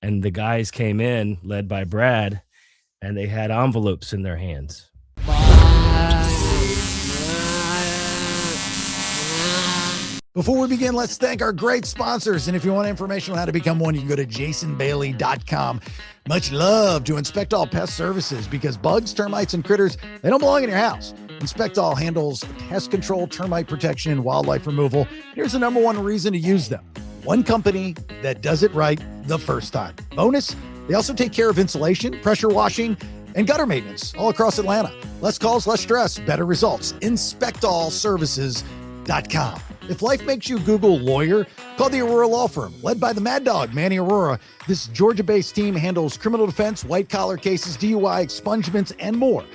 And the guys came in, led by Brad, and they had envelopes in their hands. Before we begin, let's thank our great sponsors. And if you want information on how to become one, you can go to jasonbailey.com. Much love to Inspect All Pest Services, because bugs, termites, and critters, they don't belong in your house. Inspect All handles pest control, termite protection, and wildlife removal. Here's the number one reason to use them. One company that does it right the first time. Bonus, they also take care of insulation, pressure washing, and gutter maintenance all across Atlanta. Less calls, less stress, better results. InspectAllServices.com. If life makes you Google lawyer, call the Aurora Law Firm, led by the Mad Dog, Manny Aurora. This Georgia-based team handles criminal defense, white-collar cases, DUI, expungements, and more.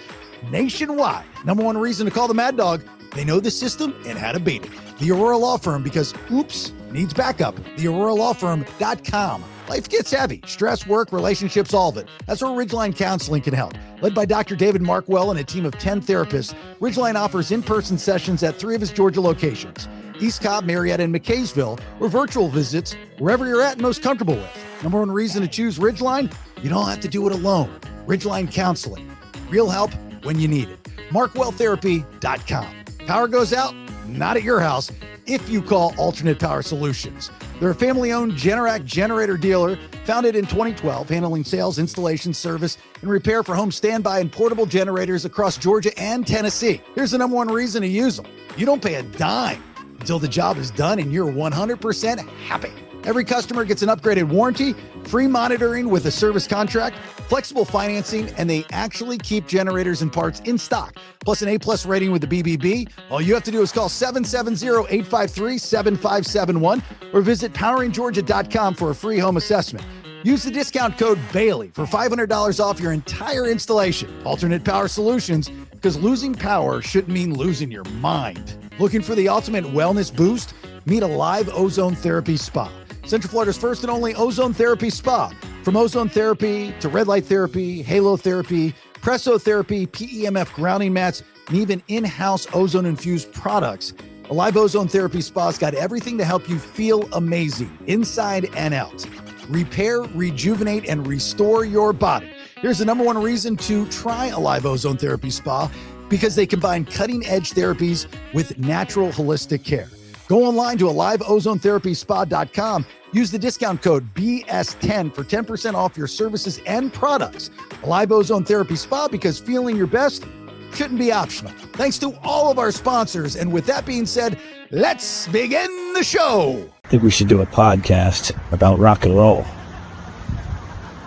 Nationwide, number one reason to call the Mad Dog, they know the system and how to beat it. The Aurora Law Firm, because oops needs backup. TheAuroraLawFirm.com. Life gets heavy. Stress, work, relationships, all of it. That's where Ridgeline Counseling can help. Led by Dr. David Markwell and a team of 10 therapists, Ridgeline offers in-person sessions at 3 of his Georgia locations: East Cobb, Marietta, and McKaysville, or virtual visits wherever you're at and most comfortable with. Number one reason to choose Ridgeline, you don't have to do it alone. Ridgeline Counseling. Real help when you need it. MarkwellTherapy.com. Power goes out, not at your house, if you call Alternate Power Solutions. They're a family-owned Generac generator dealer founded in 2012, handling sales, installation, service, and repair for home standby and portable generators across Georgia and Tennessee. Here's the number one reason to use them. You don't pay a dime until the job is done and you're 100% happy. Every customer gets an upgraded warranty, free monitoring with a service contract, flexible financing, and they actually keep generators and parts in stock, plus an A+ rating with the BBB. All you have to do is call 770-853-7571 or visit poweringgeorgia.com for a free home assessment. Use the discount code Bailey for $500 off your entire installation. Alternate Power Solutions, because losing power shouldn't mean losing your mind. Looking for the ultimate wellness boost? Meet Alive Ozone Therapy Spa, Central Florida's first and only ozone therapy spa. From ozone therapy to red light therapy, halo therapy, presso therapy, PEMF grounding mats, and even in-house ozone-infused products, Alive Ozone Therapy Spa's got everything to help you feel amazing, inside and out. Repair, rejuvenate, and restore your body. Here's the number one reason to try Alive Ozone Therapy Spa, because they combine cutting-edge therapies with natural holistic care. Go online to AliveOzoneTherapySpa.com. Use the discount code BS10 for 10% off your services and products. Alive Ozone Therapy Spa, because feeling your best shouldn't be optional. Thanks to all of our sponsors. And with that being said, let's begin the show. I think we should do a podcast about rock and roll.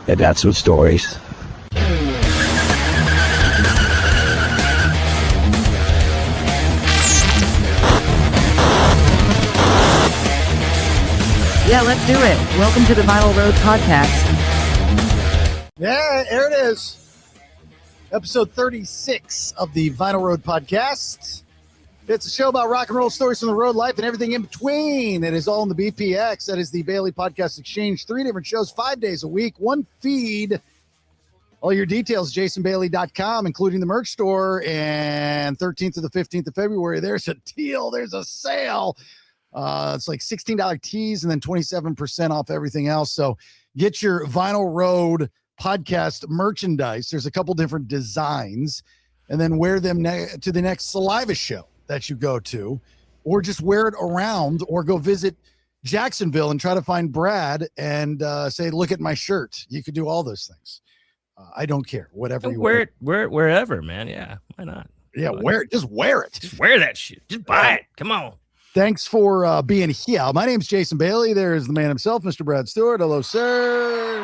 And that's with stories. Yeah, let's do it. Welcome to the Vinyl Road Podcast. Yeah, there it is. Episode 36 of the Vinyl Road Podcast. It's a show about rock and roll stories from the road life and everything in between. It is all in the BPX. That is the Bailey Podcast Exchange. 3 different shows, 5 days a week, one feed. All your details, jasonbailey.com, including the merch store. And 13th to the 15th of February, there's a deal. There's a sale. It's like $16 tees and then 27% off everything else. So get your Vinyl Road Podcast merchandise. There's a couple different designs, and then wear them to the next Saliva show that you go to, or just wear it around, or go visit Jacksonville and try to find Brad and say, look at my shirt. You could do all those things. I don't care. Whatever you wear it wherever, man. Yeah, why not? Yeah, wear it. Just wear it. Just wear that shit. Just buy it. Come on. Thanks for being here. My name's Jason Bailey. There's the man himself, Mr. Brad Stewart. Hello, sir.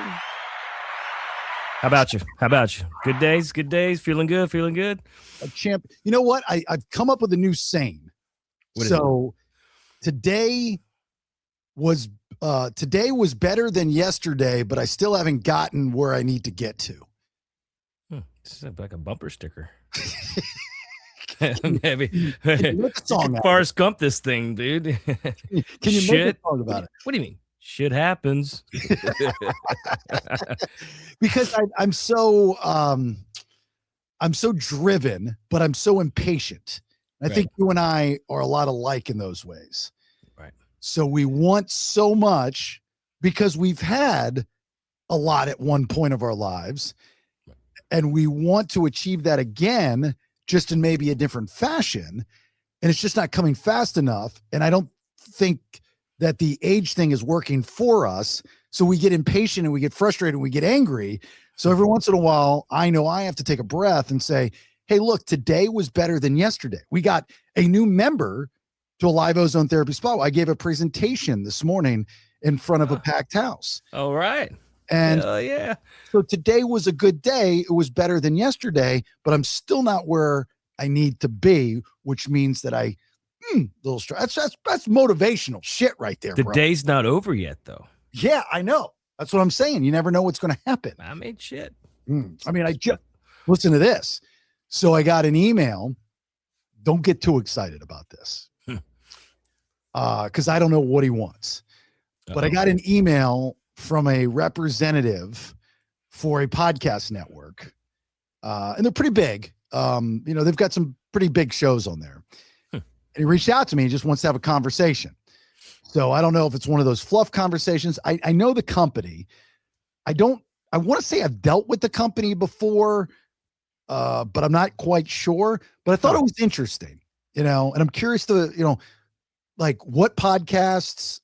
How about you? Good days. Feeling good. A champ. You know what? I've come up with a new saying. Today was better than yesterday, but I still haven't gotten where I need to get to. This is like a bumper sticker. Maybe song Forrest Gump this thing, dude. Can you make a song about it? What do you mean? Shit happens. Because I'm so driven, but I'm so impatient. I think you and I are a lot alike in those ways. Right. So we want so much because we've had a lot at one point of our lives. And we want to achieve that again, just in maybe a different fashion. And it's just not coming fast enough. And I don't think that the age thing is working for us. So we get impatient and we get frustrated and we get angry. So every once in a while, I know I have to take a breath and say, hey, look, today was better than yesterday. We got a new member to a live ozone therapy spa. I gave a presentation this morning in front of a packed house. All right. And yeah. so today was a good day. It was better than yesterday, but I'm still not where I need to be, which means that little stress. That's motivational shit right there. The bro. day's not over yet, though. Yeah, I know. That's what I'm saying. You never know what's going to happen. I made shit. I mean, I just listen to this. So I got an email. Don't get too excited about this. Because I don't know what he wants. But I got an email from a representative for a podcast network. And they're pretty big. They've got some pretty big shows on there. And he reached out to me and just wants to have a conversation. So I don't know if it's one of those fluff conversations. I know the company. I want to say I've dealt with the company before, but I'm not quite sure. But I thought it was interesting, and I'm curious to, like what podcasts,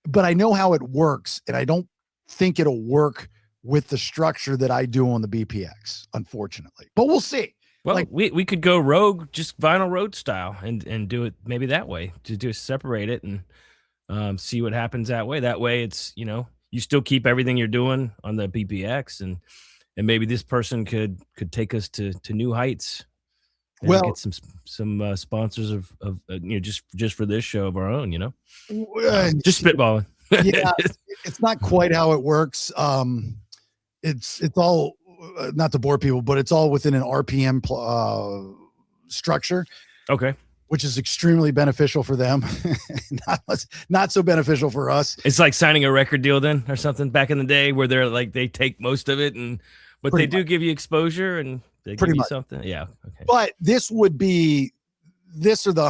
but I know how it works, and I don't think it'll work with the structure that I do on the BPX, unfortunately. But we'll see. Well, we could go rogue, just vinyl road style, and do it maybe that way, to just separate it and see what happens that way. That way, it's you still keep everything you're doing on the BPX, and maybe this person could take us to new heights. And get some sponsors of just for this show of our own, just spitballing. Yeah, it's not quite how it works. It's all not to bore people, but it's all within an RPM structure. Okay. Which is extremely beneficial for them. not so beneficial for us. It's like signing a record deal then or something back in the day where they're like, they take most of it but they do give you exposure and they give you something. Yeah. Okay. But this or the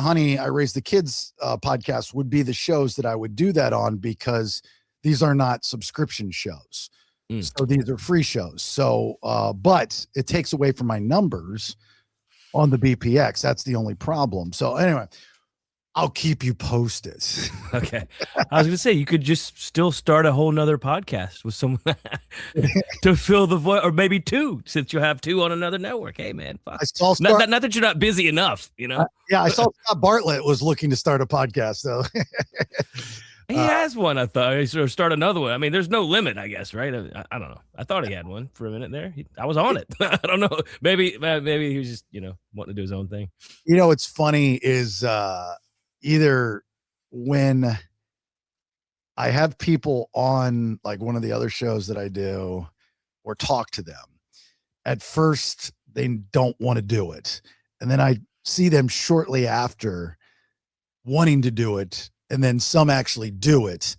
Honey, I Raised the Kids podcast would be the shows that I would do that on, because these are not subscription shows. So these are free shows. So, but it takes away from my numbers on the BPX. That's the only problem. So anyway, I'll keep you posted. Okay. I was going to say, you could just still start a whole nother podcast with someone to fill the void, or maybe two, since you have two on another network. Hey man, fuck. Not that you're not busy enough, yeah, I saw Scott Bartlett was looking to start a podcast though. He has one, I thought. He sort of start another one. I mean, there's no limit, I guess, right? I don't know. I thought he had one for a minute there. I was on it. I don't know. Maybe he was just, wanting to do his own thing. What's funny is either when I have people on like one of the other shows that I do or talk to them, at first they don't want to do it. And then I see them shortly after wanting to do it. And then some actually do it,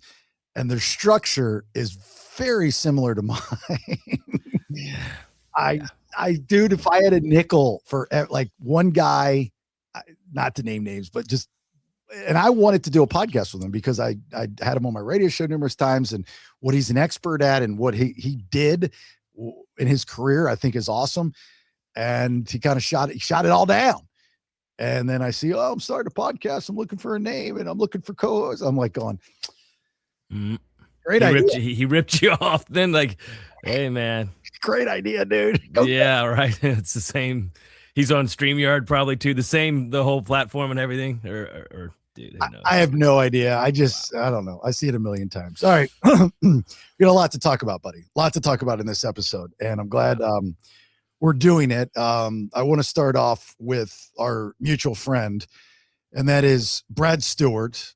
and their structure is very similar to mine. Dude, if I had a nickel for like one guy, not to name names, but just, and I wanted to do a podcast with him because I had him on my radio show numerous times, and what he's an expert at and what he did in his career, I think is awesome. And he kind of shot it all down. And then I see, I'm starting a podcast. I'm looking for a name and I'm looking for co-hosts. I'm like going, great idea. He ripped you off then, like, hey man. Great idea, dude. Yeah, right. It's the same. He's on StreamYard probably too. The whole platform and everything. Or dude, who knows? I have no idea. I don't know. I see it a million times. All right. We got a lot to talk about, buddy. A lot to talk about in this episode. And I'm glad we're doing it. I want to start off with our mutual friend, and that is Brad Stewart,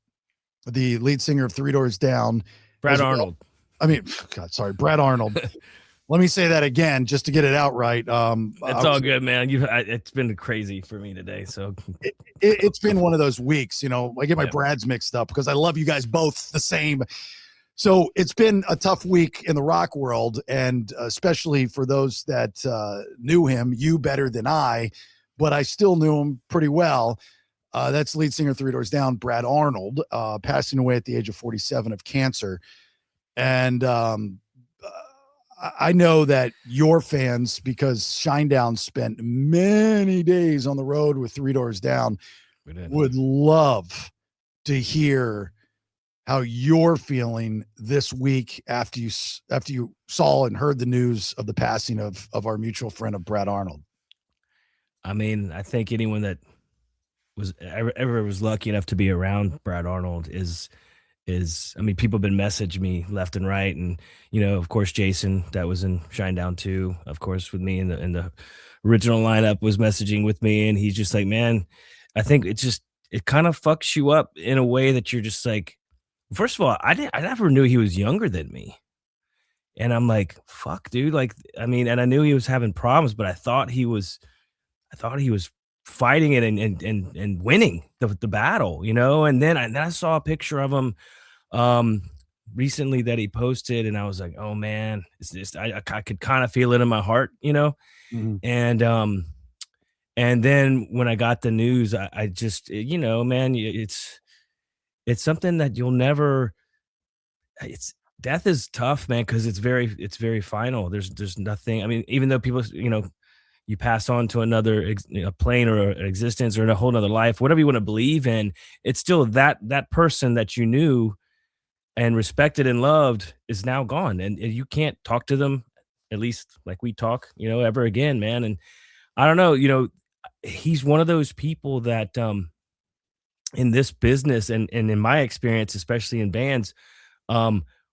the lead singer of Three Doors Down. Brad Arnold. Brad Arnold. Let me say that again, just to get it out right. It's all good, man. It's been crazy for me today. So it's been one of those weeks, I get my Brads mixed up because I love you guys both the same. So it's been a tough week in the rock world, and especially for those that knew him, you better than I, but I still knew him pretty well. That's lead singer Three Doors Down, Brad Arnold, passing away at the age of 47 of cancer. And I know that your fans, because Shinedown spent many days on the road with Three Doors Down, would love to hear how you're feeling this week after you saw and heard the news of the passing of our mutual friend of Brad Arnold. I mean, I think anyone that was ever was lucky enough to be around Brad Arnold is I mean, people have been messaging me left and right, and of course, Jason that was in Shinedown too, of course, with me in the original lineup was messaging with me, and he's just like, man, I think it kind of fucks you up in a way that you're just like, first of all, I never knew he was younger than me. And I'm like, fuck, dude. Like, I mean, and I knew he was having problems, but I thought he was fighting it and winning the battle, And then I saw a picture of him recently that he posted, and I was like, oh man, it's just I could kind of feel it in my heart, Mhm. And then when I got the news, I just, man, it's something that you'll never. It's death is tough, man, because it's very final. There's nothing. I mean, even though people, you pass on to another plane or existence or in a whole nother life, whatever you want to believe in, it's still that person that you knew and respected and loved is now gone, and you can't talk to them, at least like we talk, ever again, man. And I don't know, he's one of those people that in this business and in my experience, especially in bands,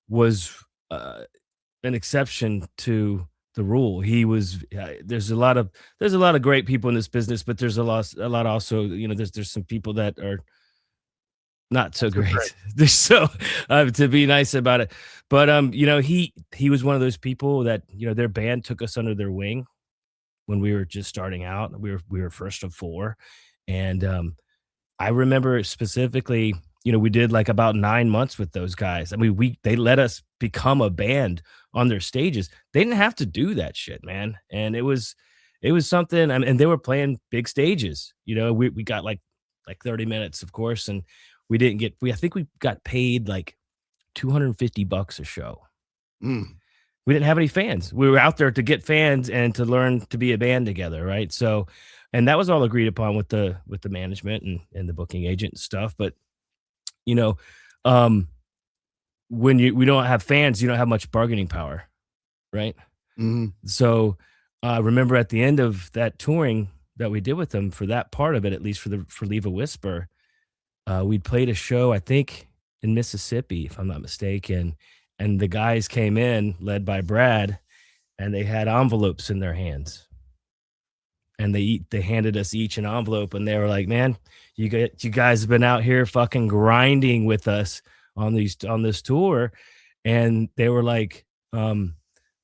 was an exception to the rule. He was there's a lot of great people in this business, but there's a lot also, there's some people that are not so great. There's so to be nice about it. But he was one of those people that, their band took us under their wing when we were just starting out. We were first of four. And I remember specifically, we did like about 9 months with those guys. I mean, they let us become a band on their stages. They didn't have to do that shit, man. And it was something. And they were playing big stages. We got like 30 minutes, of course, and we didn't get. I think we got paid like $250 a show. Mm. We didn't have any fans. We were out there to get fans and to learn to be a band together, right? So, and that was all agreed upon with the management and the booking agent and stuff. But when we don't have fans, you don't have much bargaining power, right? Mm-hmm. So remember at the end of that touring that we did with them, for that part of it, at least for Leave a Whisper, we'd played a show, I think in Mississippi, if I'm not mistaken, and the guys came in led by Brad, and they had envelopes in their hands. And they handed us each an envelope, and they were like, man, you guys have been out here fucking grinding with us on this tour. And they were like,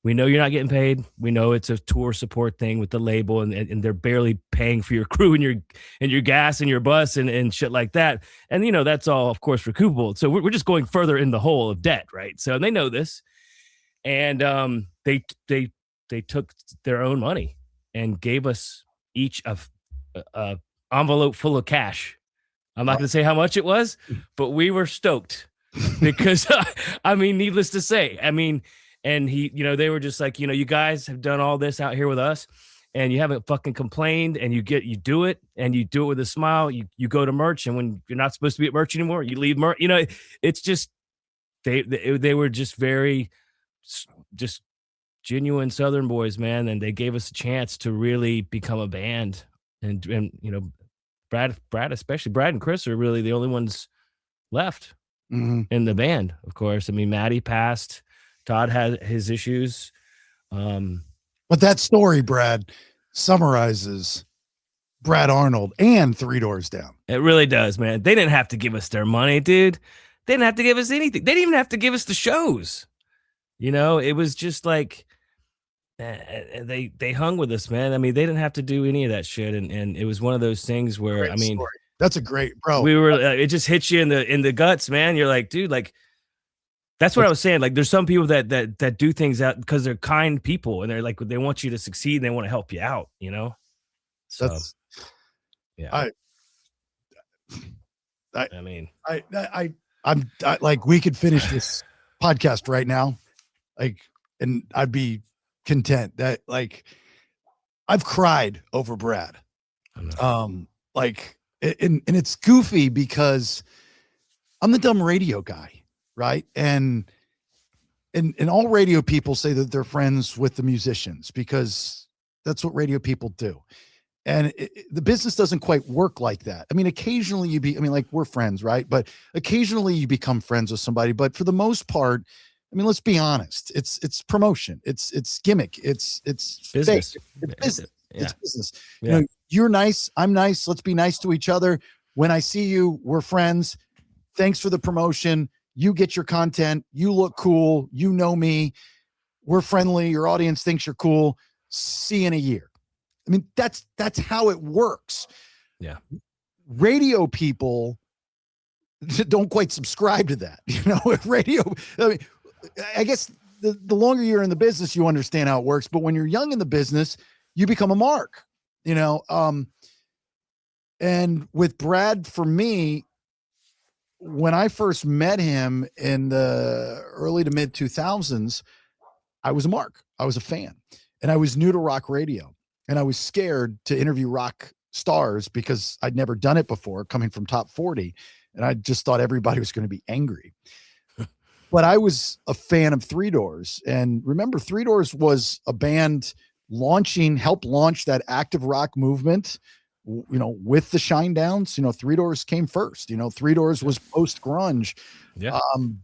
we know you're not getting paid. We know it's a tour support thing with the label, and they're barely paying for your crew and your gas and your bus and shit like that. And that's all, of course, recoupable. So we're just going further in the hole of debt, right? So they know this, and they took their own money and gave us each a envelope full of cash. I'm not going to say how much it was, but we were stoked because I mean, needless to say, I mean, and they were just like, you guys have done all this out here with us, and you haven't fucking complained, and you do it, and you do it with a smile. You go to merch, and when you're not supposed to be at merch anymore, you leave merch. It's just they were just very just genuine Southern boys, man, and they gave us a chance to really become a band. And Brad, especially Brad and Chris, are really the only ones left in the band. Of course, I mean, Maddie passed. Todd had his issues. But that story, Brad, summarizes Brad Arnold and Three Doors Down. It really does, man. They didn't have to give us their money, dude. They didn't have to give us anything. They didn't even have to give us the shows. It was just like they hung with us, man. I mean, they didn't have to do any of that shit, and it was one of those things where Great story. That's a great, bro. We were it just hits you in the guts, man. You're like, dude, like that's what I was saying. Like, there's some people that do things out because they're kind people, and they're like, they want you to succeed, and they want to help you out, So yeah, I'm like, we could finish this podcast right now. Like, and I'd be content. That, like, I've cried over Brad. Like, and it's goofy because I'm the dumb radio guy, right? And all radio people say that they're friends with the musicians because that's what radio people do. And the business doesn't quite work like that. I mean, occasionally like, we're friends, right? But occasionally you become friends with somebody. But for the most part, I mean, let's be honest. It's promotion. It's gimmick. It's business. Fake. It's business. Yeah. It's business. Yeah. You know, you're nice. I'm nice. Let's be nice to each other. When I see you, we're friends. Thanks for the promotion. You get your content. You look cool. You know me. We're friendly. Your audience thinks you're cool. See you in a year. I mean, that's how it works. Yeah. Radio people don't quite subscribe to that. You know, radio, I mean, I guess the longer you're in the business, you understand how it works. But when you're young in the business, you become a mark, you know? And with Brad, for me, when I first met him in the early to mid 2000s, I was a mark. I was a fan, and I was new to rock radio, and I was scared to interview rock stars because I'd never done it before, coming from top 40. And I just thought everybody was going to be angry. But I was a fan of Three Doors. And remember, Three Doors was a band helped launch that active rock movement, you know, with the Shinedown. You know, Three Doors came first. You know, Three Doors was post grunge. Yeah.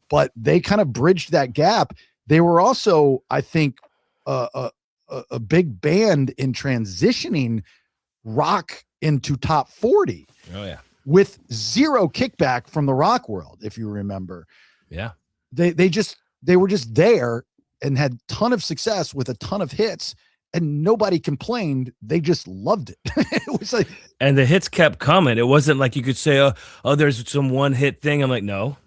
But they kind of bridged that gap. They were also, I think, a big band in transitioning rock into top 40. Oh yeah. With zero kickback from the rock world, if you remember. Yeah. They were just there and had ton of success with a ton of hits, and nobody complained. They just loved it. It was like, and the hits kept coming. It wasn't like you could say, oh, there's some one hit thing. I'm like, no,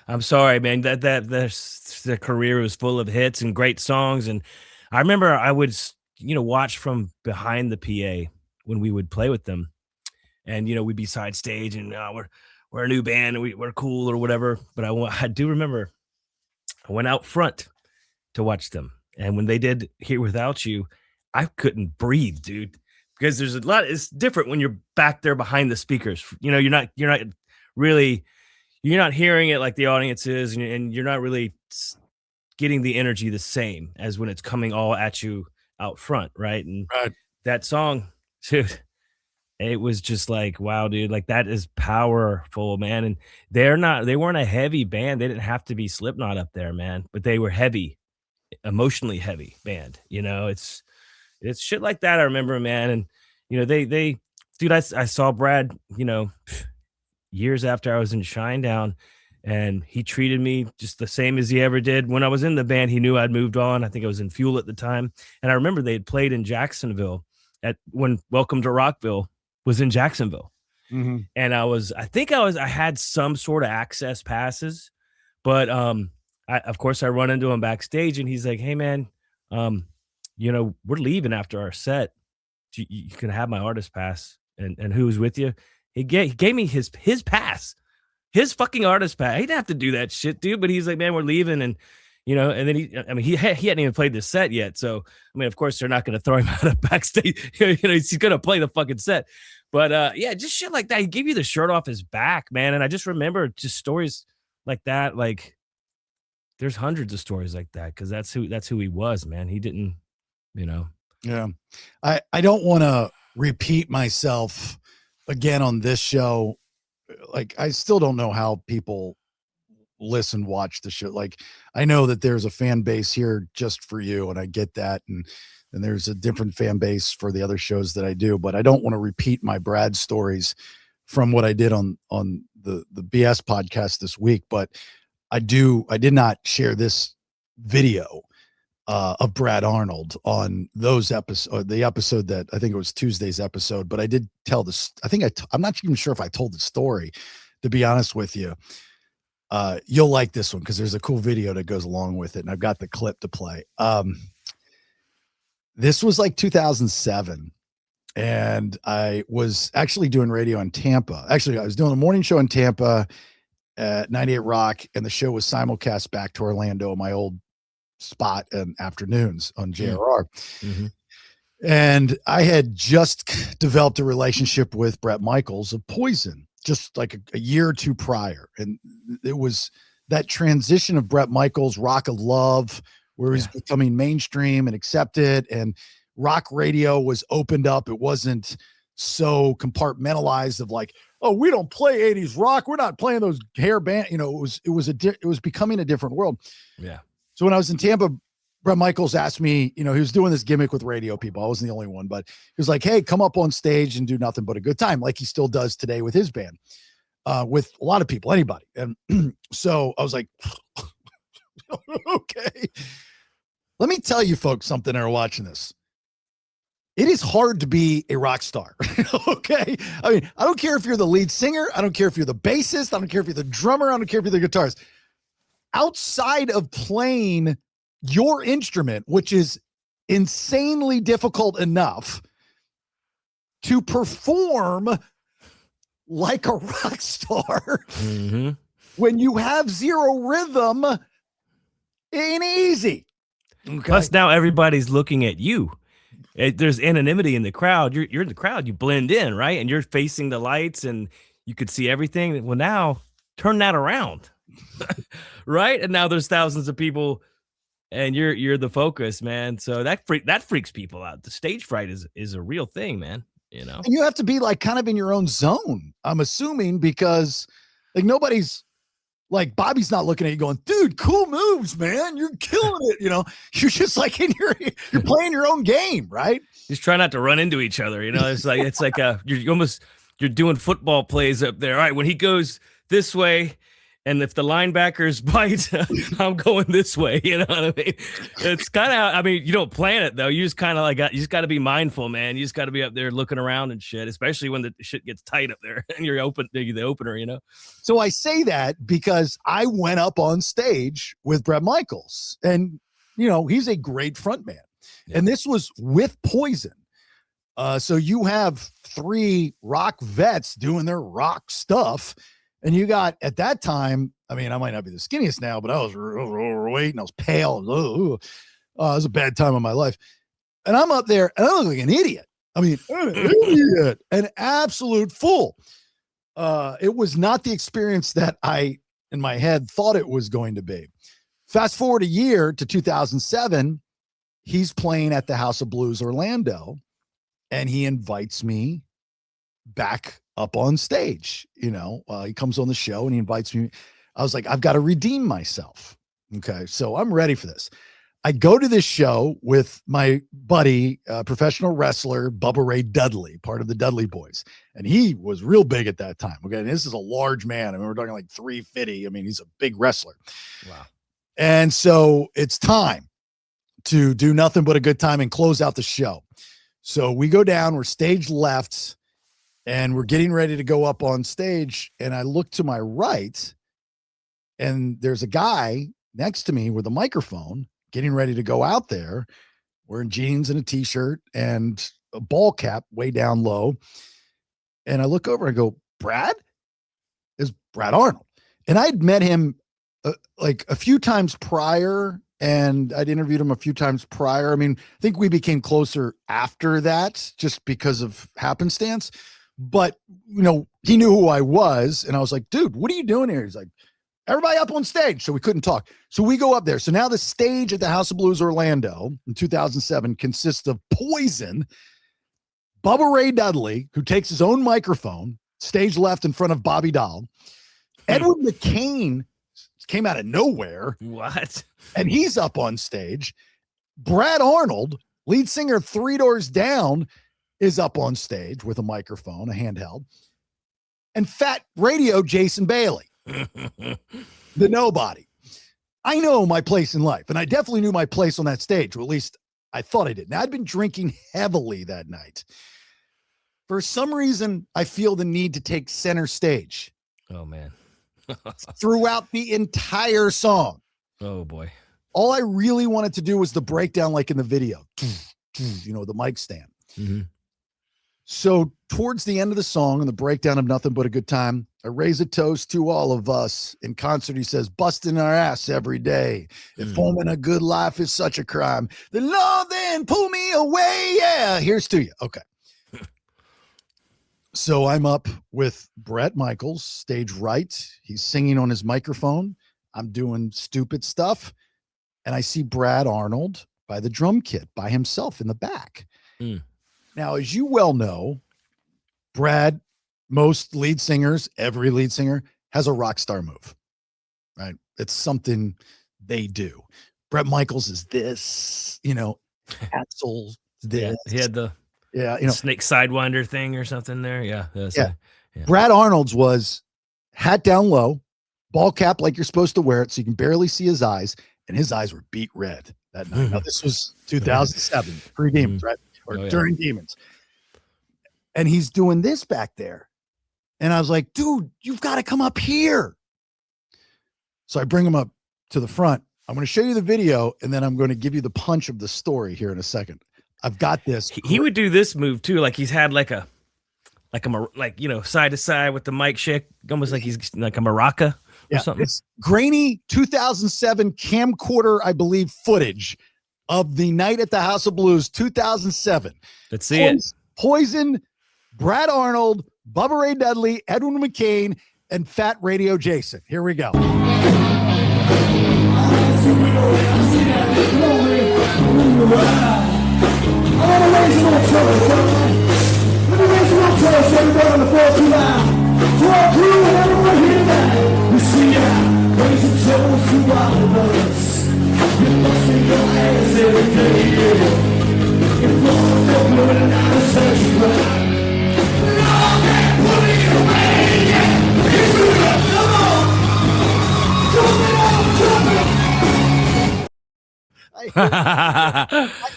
I'm sorry, man. The career was full of hits and great songs. And I remember I would, watch from behind the PA when we would play with them. And, we'd be side stage and we're a new band and we're cool or whatever. But I do remember I went out front to watch them. And when they did Here Without You, I couldn't breathe, dude, because there's a lot. It's different when you're back there behind the speakers. You're not hearing it like the audience is, and you're not really getting the energy the same as when it's coming all at you out front. Right. And that song, dude, it was just like, wow, dude, like that is powerful, man. And they weren't a heavy band. They didn't have to be Slipknot up there, man, but they were heavy, emotionally heavy band. It's shit like that. I remember, man. And, dude, I saw Brad, years after I was in Shinedown, and he treated me just the same as he ever did when I was in the band. He knew I'd moved on. I think I was in Fuel at the time. And I remember they had played in Jacksonville when Welcome to Rockville was in Jacksonville. Mm-hmm. And I had some sort of access passes, but of course I run into him backstage and he's like, hey man, we're leaving after our set. You can have my artist pass. And who was with you? He gave me his pass, his fucking artist pass. He didn't have to do that shit, dude. But he's like, man, we're leaving. And, and then he hadn't even played the set yet. So, I mean, of course they're not going to throw him out of backstage. He's going to play the fucking set. But just shit like that. He gave you the shirt off his back, man. And I just remember just stories like that. Like there's hundreds of stories like that. Cause that's who he was, man. He didn't, Yeah. I don't want to repeat myself again on this show. Like, I still don't know how people watch the show. Like, I know that there's a fan base here just for you, and I get that. And there's a different fan base for the other shows that I do, but I don't want to repeat my Brad stories from what I did on the BS podcast this week. But I did not share this video of Brad Arnold on those episodes, the episode that I think it was Tuesday's episode, but I did tell this. I think I'm not even sure if I told the story, to be honest with you. You'll like this one because there's a cool video that goes along with it. And I've got the clip to play. This was like 2007. And I was actually doing radio in Tampa. Actually, I was doing a morning show in Tampa at 98 Rock. And the show was simulcast back to Orlando, my old spot and afternoons on Mm. JRR. Mhm. And I had just developed a relationship with Bret Michaels of Poison, just like a year or two prior. And it was that transition of Bret Michaels' Rock of Love, where he's becoming mainstream and accepted, and rock radio was opened up. It wasn't so compartmentalized of like, oh, we don't play 80s rock. We're not playing those hair band. You know, it was becoming a different world. Yeah. So when I was in Tampa, Bret Michaels asked me, you know, he was doing this gimmick with radio people. I wasn't the only one, but he was like, hey, come up on stage and do nothing but a good time, like he still does today with his band, with a lot of people, anybody. And so I was like, okay. Let me tell you folks something that are watching this. It is hard to be a rock star. Okay. I mean, I don't care if you're the lead singer. I don't care if you're the bassist. I don't care if you're the drummer. I don't care if you're the guitarist. Outside of playing your instrument, which is insanely difficult enough to perform like a rock star, Mm-hmm. when you have zero rhythm, it ain't easy. Okay. Plus, now everybody's looking at you. There's anonymity in the crowd. You're in the crowd. You blend in, right? And you're facing the lights, and you could see everything. Well, now turn that around, right? And now there's thousands of people, and you're the focus, man. So that freaks people out. The stage fright is a real thing, man. You know, and you have to be like kind of in your own zone, I'm assuming, because like nobody's like Bobby's not looking at you going, dude, cool moves, man. You're killing it. You know, you're just like you're playing your own game, right? just try not to run into each other. You know, it's like you're doing football plays up there. All right, when he goes this way, and if the linebackers bite, I'm going this way. You know what I mean? It's kind of, I mean, you don't plan it though. You just kind of like, you just got to be mindful, man. You just got to be up there looking around and shit, especially when the shit gets tight up there and you're the opener, you know? So I say that because I went up on stage with Bret Michaels, and, you know, he's a great front man. Yeah. And this was with Poison. So you have 3 rock vets doing their rock stuff. And you got, at that time, I mean, I might not be the skinniest now, but I was overweight and I was pale. It was a bad time of my life. And I'm up there and I look like an idiot. I mean, an idiot, an absolute fool. It was not the experience that I, in my head, thought it was going to be. Fast forward a year to 2007, he's playing at the House of Blues Orlando, and he invites me back up on stage. You know, he comes on the show and he invites me. I was like, I've got to redeem myself. Okay. So I'm ready for this. I go to this show with my buddy, professional wrestler, Bubba Ray Dudley, part of the Dudley Boys. And he was real big at that time. Okay. And this is a large man. I mean, we're talking like 350. I mean, he's a big wrestler. Wow. And so it's time to do nothing but a good time and close out the show. So we go down, we're stage left, and we're getting ready to go up on stage. And I look to my right, and there's a guy next to me with a microphone getting ready to go out there, wearing jeans and a t-shirt and a ball cap way down low. And I look over and I go, Brad? Is Brad Arnold. And I'd met him like a few times prior, and I'd interviewed him a few times prior. I mean, I think we became closer after that just because of happenstance. But, you know, he knew who I was, and I was like, dude, what are you doing here? He's like, everybody up on stage. So we couldn't talk. So we go up there. So now the stage at the House of Blues Orlando in 2007 consists of Poison, Bubba Ray Dudley, who takes his own microphone, stage left in front of Bobby Dahl. Edward McCain came out of nowhere. What? And he's up on stage. Brad Arnold, lead singer 3 Doors Down, is up on stage with a microphone, a handheld. And Fat Radio Jason Bailey. The nobody. I know my place in life, and I definitely knew my place on that stage, or at least I thought I did. Now, I'd been drinking heavily that night. For some reason, I feel the need to take center stage. Oh, man. Throughout the entire song. Oh, boy. All I really wanted to do was the breakdown like in the video. You know, the mic stand. Mm-hmm. So towards the end of the song and the breakdown of Nothing But a Good Time, I raise a toast to all of us. In concert, he says, busting our ass every day. If forming a good life is such a crime, then Lord, then pull me away. Yeah, here's to you. Okay. So I'm up with Brett Michaels, stage right. He's singing on his microphone. I'm doing stupid stuff. And I see Brad Arnold by the drum kit by himself in the back. Now, as you well know, Brad, most lead singers, every lead singer has a rock star move, right? It's something they do. Brett Michaels is this, Axel this. Yeah, he had the snake sidewinder thing or something there. Yeah. Yeah. Brad Arnold's was hat down low, ball cap like you're supposed to wear it so you can barely see his eyes, and his eyes were beat red that night. Now, this was 2007, pre-Demons, right? Or during Demons. And he's doing this back there. And I was like, dude, you've got to come up here. So I bring him up to the front. I'm going to show you the video, and then I'm going to give you the punch of the story here in a second. I've got this. He would do this move too. Like he's had like side to side with the mic shake, almost like he's like a maraca or something. It's grainy 2007 camcorder, I believe, footage of the night at the House of Blues, 2007. Let's see it. Poison, Brad Arnold, Bubba Ray Dudley, Edwin McCain, and Fat Radio Jason. Here we go.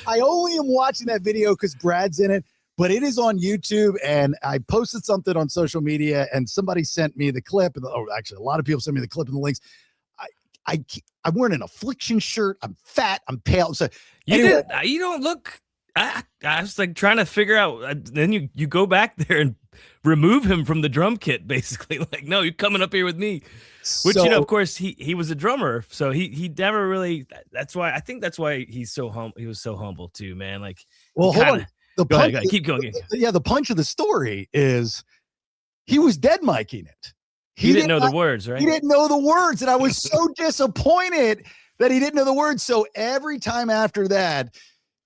I only am watching that video because Brad's in it, but it is on YouTube, and I posted something on social media, and somebody sent me the clip. Actually, a lot of people sent me the clip and the links. I'm wearing an Affliction shirt. I'm fat. I'm pale. So you don't look. I was like trying to figure out. Then you go back there and remove him from the drum kit, basically. Like, no, you're coming up here with me. Which, of course, he was a drummer, so he never really. That's why he's so humble. He was so humble too, man. Like, well, hold on. Go ahead. Keep going. Yeah, the punch of the story is he was dead miking it. He didn't know the words, right? He didn't know the words, and I was so disappointed that he didn't know the words. So every time after that,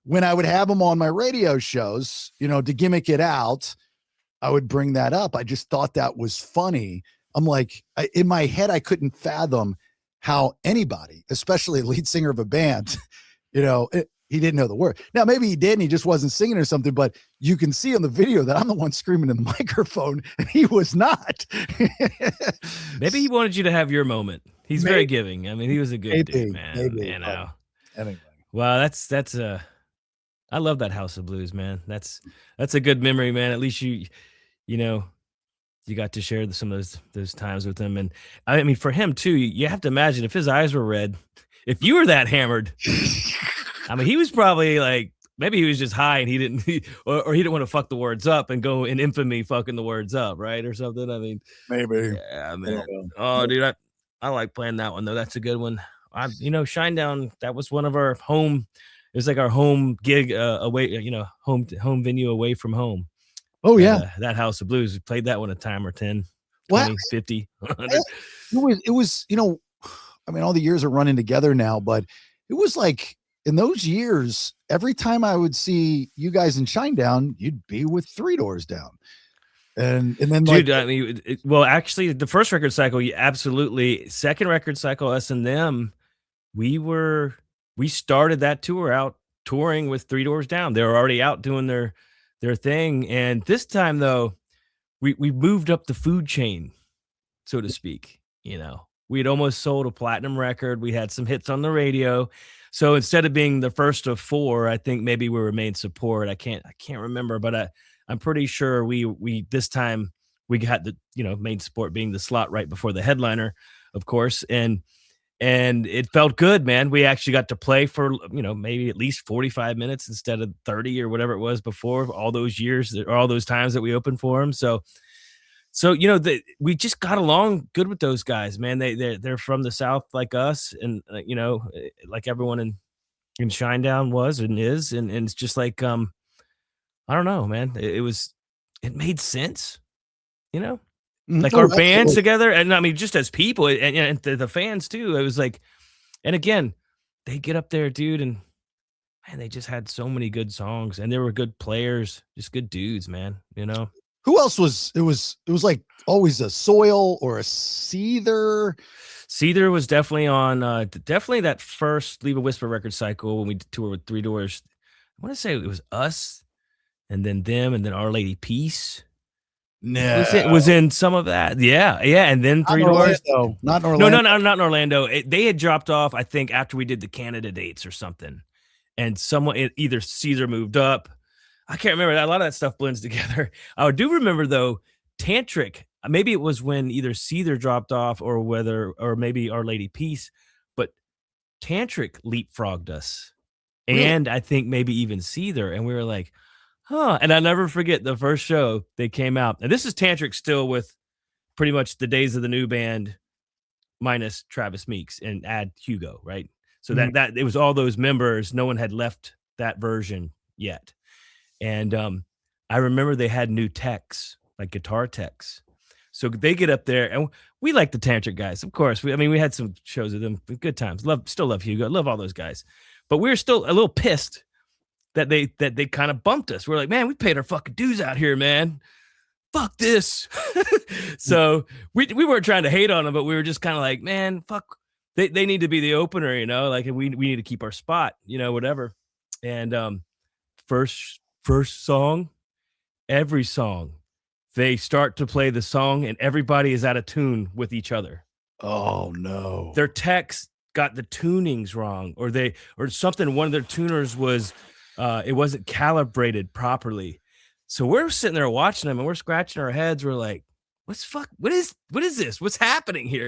when I would have him on my radio shows, to gimmick it out, I would bring that up. I just thought that was funny. I'm like, in my head, I couldn't fathom how anybody, especially a lead singer of a band, he didn't know the word. Now, maybe he did and he just wasn't singing or something, but you can see on the video that I'm the one screaming in the microphone and he was not. Maybe he wanted you to have your moment. He's very giving. I mean, he was a good dude, man. Anyway. Wow, that's I love that House of Blues, man. That's a good memory, man. At least you got to share some of those times with him. And I mean, for him too, you have to imagine if his eyes were red, if you were that hammered, I mean, he was probably like, maybe he was just high and he didn't want to fuck the words up and go in infamy fucking the words up, right? Or something. I mean, maybe. Yeah, man. Oh, dude, I like playing that one though. That's a good one. Shinedown, that was one of our home. It was like our home gig away, home venue away from home. Oh, yeah. That House of Blues. We played that one a time or 10, 20, 50. 100. It was, I mean, all the years are running together now, but it was like in those years, every time I would see you guys in Shinedown, you'd be with Three Doors Down. And then, dude, I mean, actually, the first record cycle, absolutely. Second record cycle, S&M, we started that tour out touring with Three Doors Down. They were already out doing their thing. And this time though, we moved up the food chain, so to speak. We'd almost sold a platinum record. We had some hits on the radio. So instead of being the first of four, I think maybe we were main support. I can't remember, but I'm pretty sure we this time we got the main support being the slot right before the headliner, of course. And it felt good, man. We actually got to play for, maybe at least 45 minutes instead of 30 or whatever it was before, all those years or all those times that we opened for them. So So, we just got along good with those guys, man. They're from the South like us, and like everyone in Shinedown was and is, and it's just like I don't know, man. It made sense, you know, like Oh, our bands absolutely. together, and I mean just as people, and the fans too. It was like, and again, they get up there, dude, and man, they just had so many good songs, and they were good players, just good dudes, man. Who else was it was like always a Soil or a Seether. Seether was definitely on, definitely that first Leave a Whisper record cycle when we toured with Three Doors. I want to say it was us, and then them, and then Our Lady Peace. No, Was in some of that, yeah, and then not Three in Doors. Orlando. Not in No, Orlando. no, no, not in Orlando. They had dropped off, I think, after we did the Canada dates or something, and either Caesar moved up. I can't remember. A lot of that stuff blends together. I do remember though, Tantric. Maybe it was when either Caesar dropped off or maybe Our Lady Peace, but Tantric leapfrogged us, Really? and I think maybe even Caesar, and we were like, huh. And I'll never forget the first show they came out, and this is Tantric still with pretty much the Days of the New band minus Travis Meeks and add Hugo, right? So Mhm. that it was all those members. No one had left that version yet. And I remember they had new techs, like guitar techs. So they get up there, and we like the Tantric guys, of course. We had some shows with them, good times. Still love Hugo, love all those guys. But we were still a little pissed that they kind of bumped us. We're like, man, we paid our fucking dues out here, man. Fuck this. So we weren't trying to hate on them, but we were just kind of like, man, fuck. They need to be the opener, like we need to keep our spot, whatever. And first song, every song, they start to play the song and everybody is out of tune with each other. Oh no. Their techs got the tunings wrong, or something. One of their tuners was it wasn't calibrated properly. So we're sitting there watching them and we're scratching our heads. We're like, what is this? What's happening here?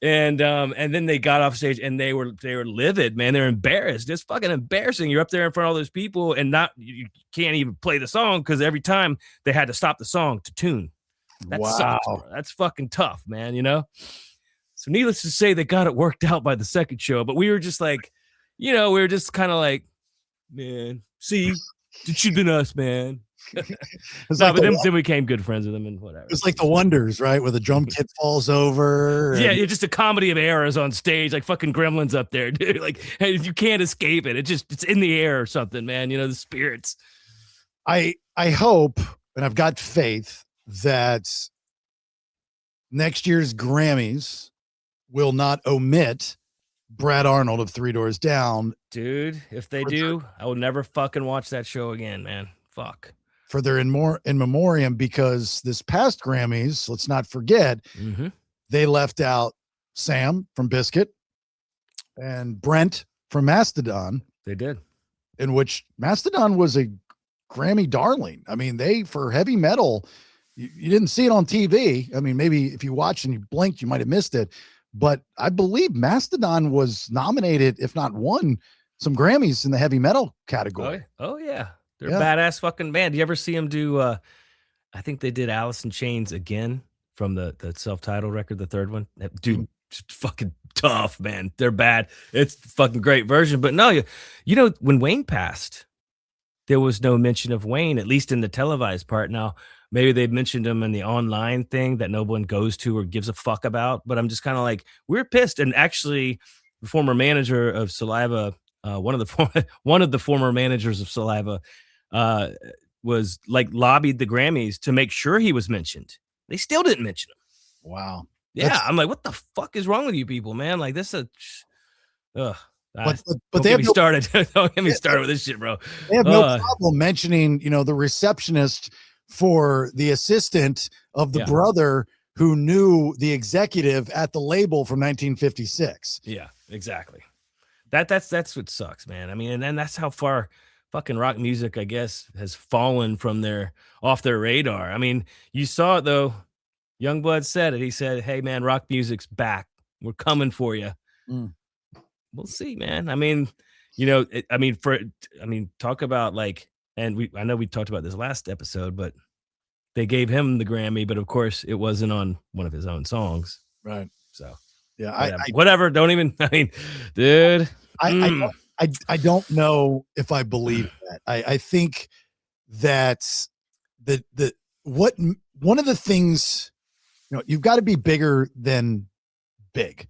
And then they got off stage and they were livid, man. They're embarrassed. It's fucking embarrassing. You're up there in front of all those people and you can't even play the song because every time they had to stop the song to tune. That Wow. sucks, bro. That's fucking tough, man. So needless to say, they got it worked out by the second show, but we were just like, we were just kind of like, man, see, it should have been us, man. It's No, like but the, then we became good friends with them and whatever. it's like the Wonders, right? Where the drum kit falls over. Yeah, it's just a comedy of errors on stage, like fucking gremlins up there, dude. Like, hey, you can't escape it. It's in the air or something, man. The spirits. I hope, and I've got faith that next year's Grammys will not omit Brad Arnold of Three Doors Down, Dude, if they do, I will never fucking watch that show again, man. Fuck. for their in memoriam, because this past Grammys, let's not forget, Mm-hmm. they left out Sam from Biscuit and Brent from Mastodon, They did. in which Mastodon was a Grammy darling. I mean, for heavy metal, you didn't see it on TV. I mean, maybe if you watched and you blinked, you might have missed it. But I believe Mastodon was nominated, if not won, some Grammys in the heavy metal category. Oh yeah. They're Yeah. a badass fucking band. Do you ever see them do I think they did Alice in Chains again from the self-titled record, the third one. Dude, just fucking tough, man. They're bad. It's a fucking great version. But no, when Wayne passed, there was no mention of Wayne, at least in the televised part. Now, maybe they mentioned him in the online thing that no one goes to or gives a fuck about. But I'm just kind of like, we're pissed. And actually, the former manager of Saliva, one of the former managers of Saliva, was like lobbied the Grammys to make sure he was mentioned. They still didn't mention him. Wow. Yeah, I'm like, what the fuck is wrong with you people, man? Like this is, ugh. But Don't they get have me no, started. Don't get me started with this shit, bro. they have no problem mentioning, the receptionist for the assistant of the Yeah. brother who knew the executive at the label from 1956. Yeah, exactly. That's what sucks, man. I mean, and then that's how far fucking rock music, I guess, has fallen from off their radar. I mean, you saw it though. Youngblood said it. He said, "Hey, man, rock music's back. We're coming for you." Mm. We'll see, man. I mean, talk about like, and I know we talked about this last episode, but they gave him the Grammy, but of course it wasn't on one of his own songs. Right. So Yeah. whatever. Don't even. I mean, dude. I don't know if I believe that. I think that one of the things, you've got to be bigger than big.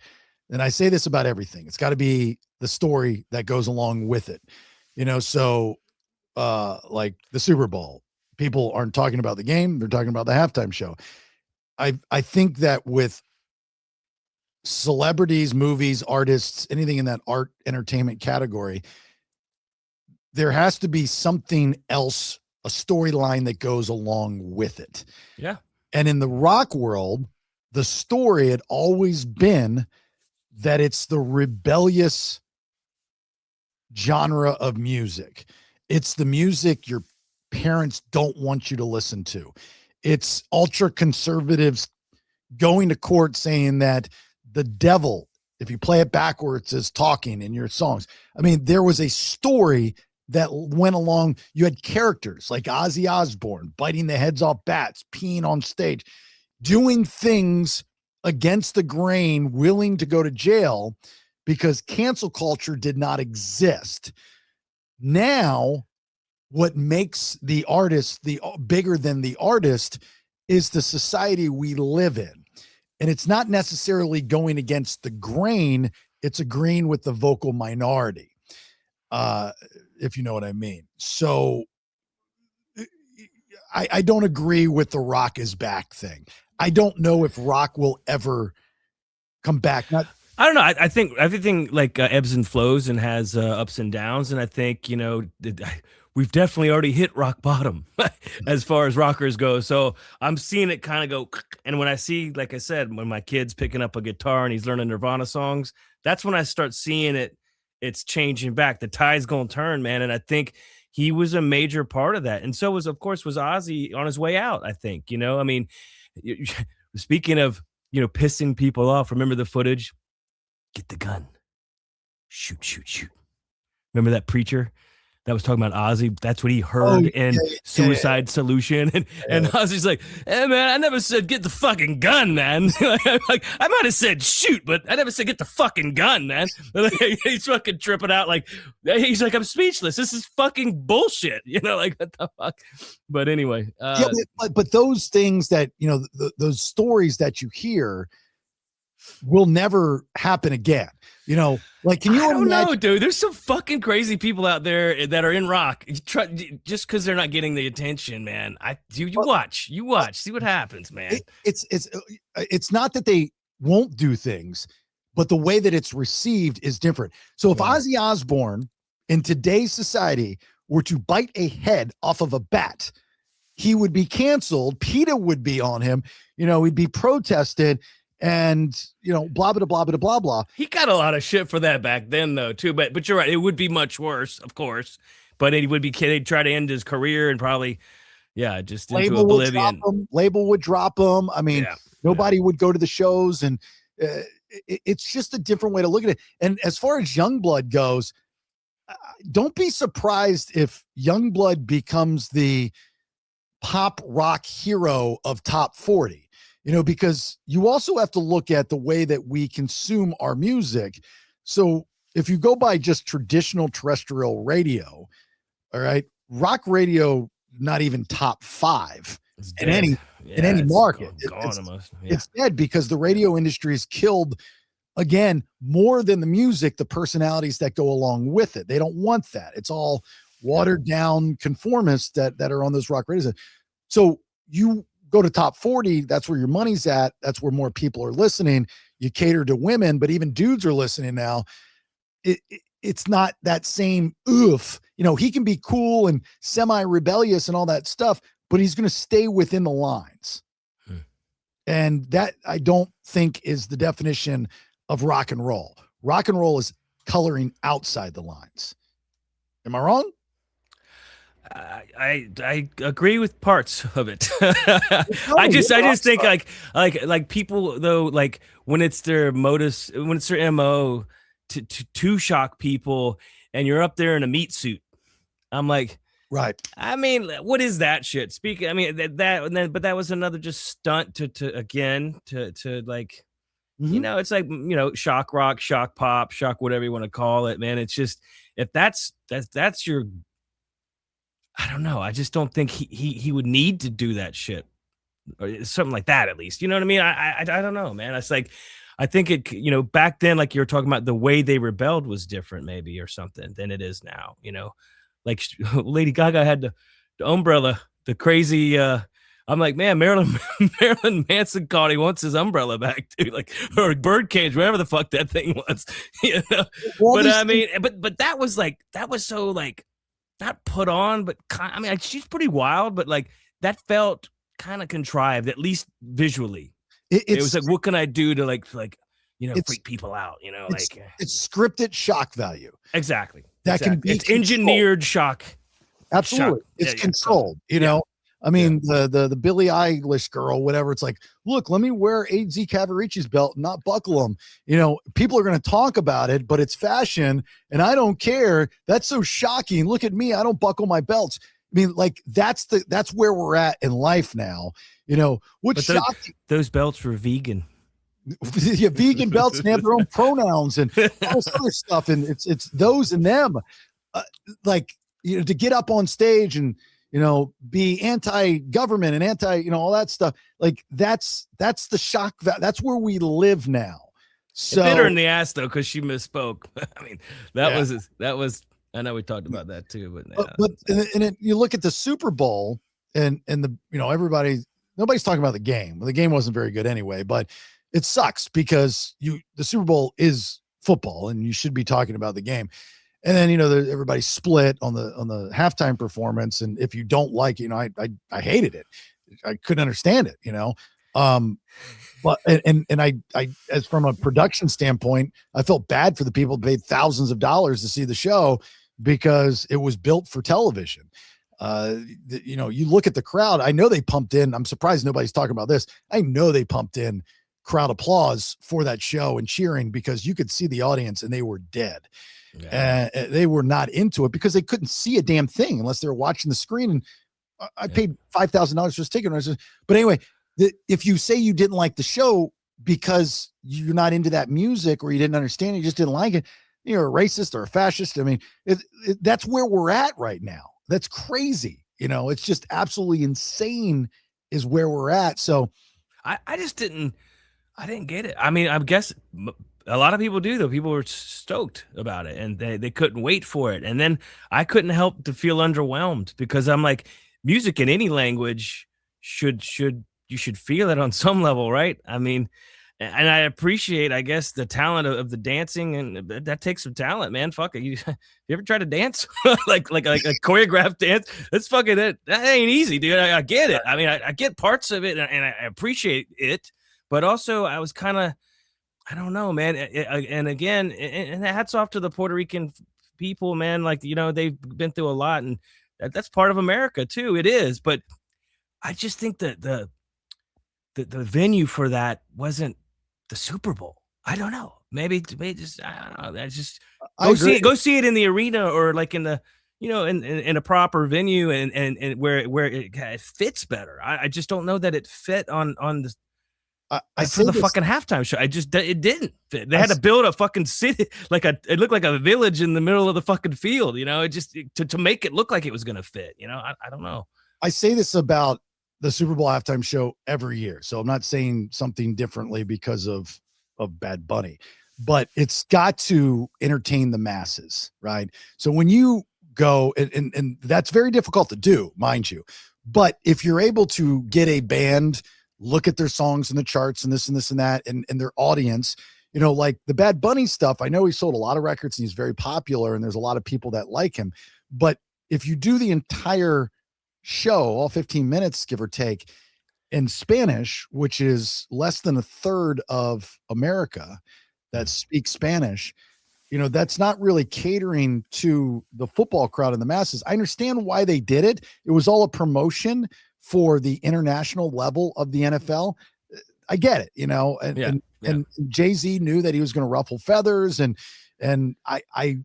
And I say this about everything. It's got to be the story that goes along with it. So like the Super Bowl, people aren't talking about the game, they're talking about the halftime show. I think that with celebrities, movies, artists, anything in that art entertainment category, there has to be something else, a storyline that goes along with it. Yeah. And in the rock world, the story had always been that it's the rebellious genre of music. It's the music your parents don't want you to listen to. It's ultra conservatives going to court saying that the devil, if you play it backwards, is talking in your songs. I mean, there was a story that went along. You had characters like Ozzy Osbourne biting the heads off bats, peeing on stage, doing things against the grain, willing to go to jail because cancel culture did not exist. Now, what makes the artist bigger than the artist is the society we live in. And it's not necessarily going against the grain. It's agreeing with the vocal minority, if you know what I mean. So I don't agree with the rock is back thing. I don't know if rock will ever come back. I don't know. I think everything like ebbs and flows and has ups and downs. And I think, we've definitely already hit rock bottom as far as rockers go. So I'm seeing it kind of go. And when I see, like I said, when my kid's picking up a guitar and he's learning Nirvana songs, that's when I start seeing it. It's changing back. The tide's going to turn, man. And I think he was a major part of that. And so was Ozzy on his way out, I think. I mean, speaking of, pissing people off, remember the footage? Get the gun. Shoot, shoot, shoot. Remember that preacher that was talking about Ozzy? That's what he heard in Suicide Solution. And Ozzy's like, hey, man, I never said get the fucking gun, man. Like, I might have said shoot, but I never said get the fucking gun, man. He's fucking tripping out. Like, he's like, I'm speechless. This is fucking bullshit. Like, what the fuck? But anyway. But those things that, those stories that you hear will never happen again. Like, can you I don't know, dude. There's some fucking crazy people out there that are in rock just because they're not getting the attention, man. You watch, see what happens, man. It's not that they won't do things, but the way that it's received is different. So if Ozzy Osbourne in today's society were to bite a head off of a bat, he would be canceled. PETA would be on him. He'd be protested. And, blah, blah, blah, blah, blah, blah. He got a lot of shit for that back then, though, too. But you're right. It would be much worse, of course. But it would be, they'd try to end his career and probably, just into oblivion. Label would drop him. I mean, nobody would go to the shows. And it's just a different way to look at it. And as far as Youngblood goes, don't be surprised if Youngblood becomes the pop rock hero of top 40. Because you also have to look at the way that we consume our music. So if you go by just traditional terrestrial radio, all right, rock radio, not even top 5 in any market. It's dead because the radio industry has killed, again, more than the music, the personalities that go along with it. They don't want that. It's all watered down conformists that are on those rock radios. So you go to top 40, that's where your money's at. That's where more people are listening. You cater to women, but even dudes are listening now. It's not that same oof. He can be cool and semi-rebellious and all that stuff, but he's going to stay within the lines. And that, I don't think, is the definition of rock and roll. Rock and roll is coloring outside the lines. Am I wrong? I agree with parts of it. I just think like people though, like when it's their modus, when it's their MO to shock people, and you're up there in a meat suit. I'm like, Right. I mean, what is that shit? Speaking, I mean but that was another just stunt to like, Mhm. it's like, shock rock, shock pop, shock whatever you want to call it, man. It's just if that's your, I don't know. I just don't think he would need to do that shit or something like that at least. You know what I mean? I don't know, man. It's like I think it, back then, like you were talking about, the way they rebelled was different, maybe, or something than it is now. Like Lady Gaga had the umbrella, the crazy. I'm like, man, Marilyn Marilyn Manson called. He wants his umbrella back, dude. Like, or birdcage, whatever the fuck that thing was. Well, But I mean, but that was so like not put on, but I mean, she's pretty wild, but like that felt kind of contrived, at least visually. It was like, what can I do to like freak people out? It's scripted shock value. Exactly. That can be it's engineered shock. Absolutely. Shock. It's Yeah, controlled, you know. I mean, the Billie Eilish girl, whatever. It's like, look, let me wear AZ Cavaricci's belt and not buckle them. People are going to talk about it, but it's fashion, and I don't care. That's so shocking. Look at me. I don't buckle my belts. I mean, like that's where we're at in life now. What's shocking? Those belts were vegan. Yeah, vegan belts and have their own pronouns and all this other stuff, and it's those and them. To get up on stage and be anti-government and anti, all that stuff. Like that's the shock. That's where we live now. So It bit her in the ass though, because she misspoke. I mean, that was. I know we talked about that too, but you look at the Super Bowl and the nobody's talking about the game. Well, the game wasn't very good anyway, but it sucks because the Super Bowl is football and you should be talking about the game. And then everybody split on the halftime performance, and if you don't like I hated it. I couldn't understand it. But I as from a production standpoint, I felt bad for the people who paid thousands of dollars to see the show because it was built for television. You look at the crowd. I know they pumped in. I'm surprised nobody's talking about this. I know they pumped in crowd applause for that show and cheering because you could see the audience and they were dead. Yeah. They were not into it because they couldn't see a damn thing unless they were watching the screen. And I paid $5,000 for this ticket. But anyway, if you say you didn't like the show because you're not into that music or you didn't understand it, you just didn't like it, you're a racist or a fascist. I mean, that's where we're at right now. That's crazy. It's just absolutely insane is where we're at. So I didn't get it. I mean, I guess a lot of people do, though. People were stoked about it and they couldn't wait for it. And then I couldn't help to feel underwhelmed because I'm like, music in any language you should feel it on some level, right? I mean, and I appreciate, I guess, the talent of the dancing, and that takes some talent, man. Fuck it. You ever try to dance like a choreographed dance? That's fucking it. That ain't easy, dude. I get it. I mean, I get parts of it, and I appreciate it, but also I was kind of, I don't know, man. And again, and hats off to the Puerto Rican people, man. Like, they've been through a lot, and that's part of America too. It is, but I just think that the venue for that wasn't the Super Bowl. I don't know. Maybe just, I don't know. I just go see it in the arena or like in the, in a proper venue and where it fits better. I just don't know that it fit on the. For the fucking halftime show, it didn't fit. They had to build a fucking city, it looked like a village in the middle of the fucking field. It just to make it look like it was gonna fit. I don't know. I say this about the Super Bowl halftime show every year, so I'm not saying something differently because of Bad Bunny, but it's got to entertain the masses, right? So when you go and that's very difficult to do, mind you, but if you're able to get a band, look at their songs in the charts and this and this and that, and their audience, like the Bad Bunny stuff. I know he sold a lot of records and he's very popular and there's a lot of people that like him. But if you do the entire show, all 15 minutes, give or take, in Spanish, which is less than a third of America that speaks Spanish, that's not really catering to the football crowd and the masses. I understand why they did it. It was all a promotion for the international level of the NFL. I get it, and Jay-Z knew that he was going to ruffle feathers. And I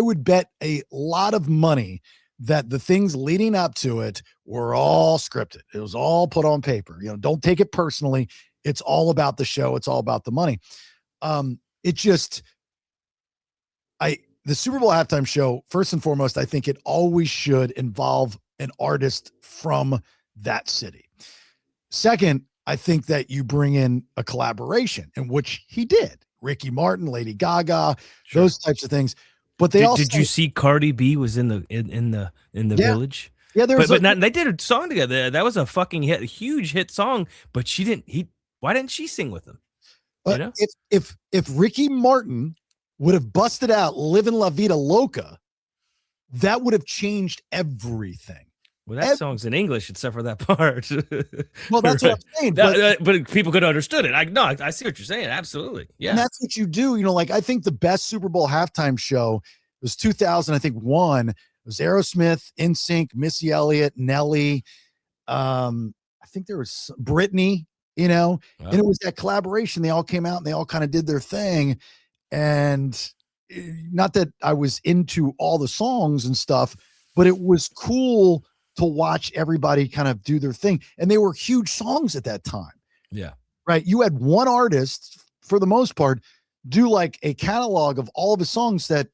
would bet a lot of money that the things leading up to it were all scripted. It was all put on paper. Don't take it personally. It's all about the show. It's all about the money. It just, the Super Bowl halftime show, first and foremost, I think it always should involve an artist from that city. Second, I think that you bring in a collaboration, in which he did. Ricky Martin, Lady Gaga, those types of things. But did you see Cardi B was in the village? Yeah, they did a song together. That was a fucking hit, a huge hit song. But she didn't. Why didn't she sing with him? If Ricky Martin would have busted out "Livin' La Vida Loca," that would have changed everything. Well, that song's in English except for that part. Well, that's what I'm saying. But people could have understood it. I see what you're saying. Absolutely. Yeah. And that's what you do. I think the best Super Bowl halftime show was 2001. It was Aerosmith, NSYNC, Missy Elliott, Nelly. I think there was Britney, and it was that collaboration. They all came out and they all kind of did their thing. And not that I was into all the songs and stuff, but it was cool to watch everybody kind of do their thing. And they were huge songs at that time. Yeah. Right. You had one artist, for the most part, do like a catalog of all of his songs that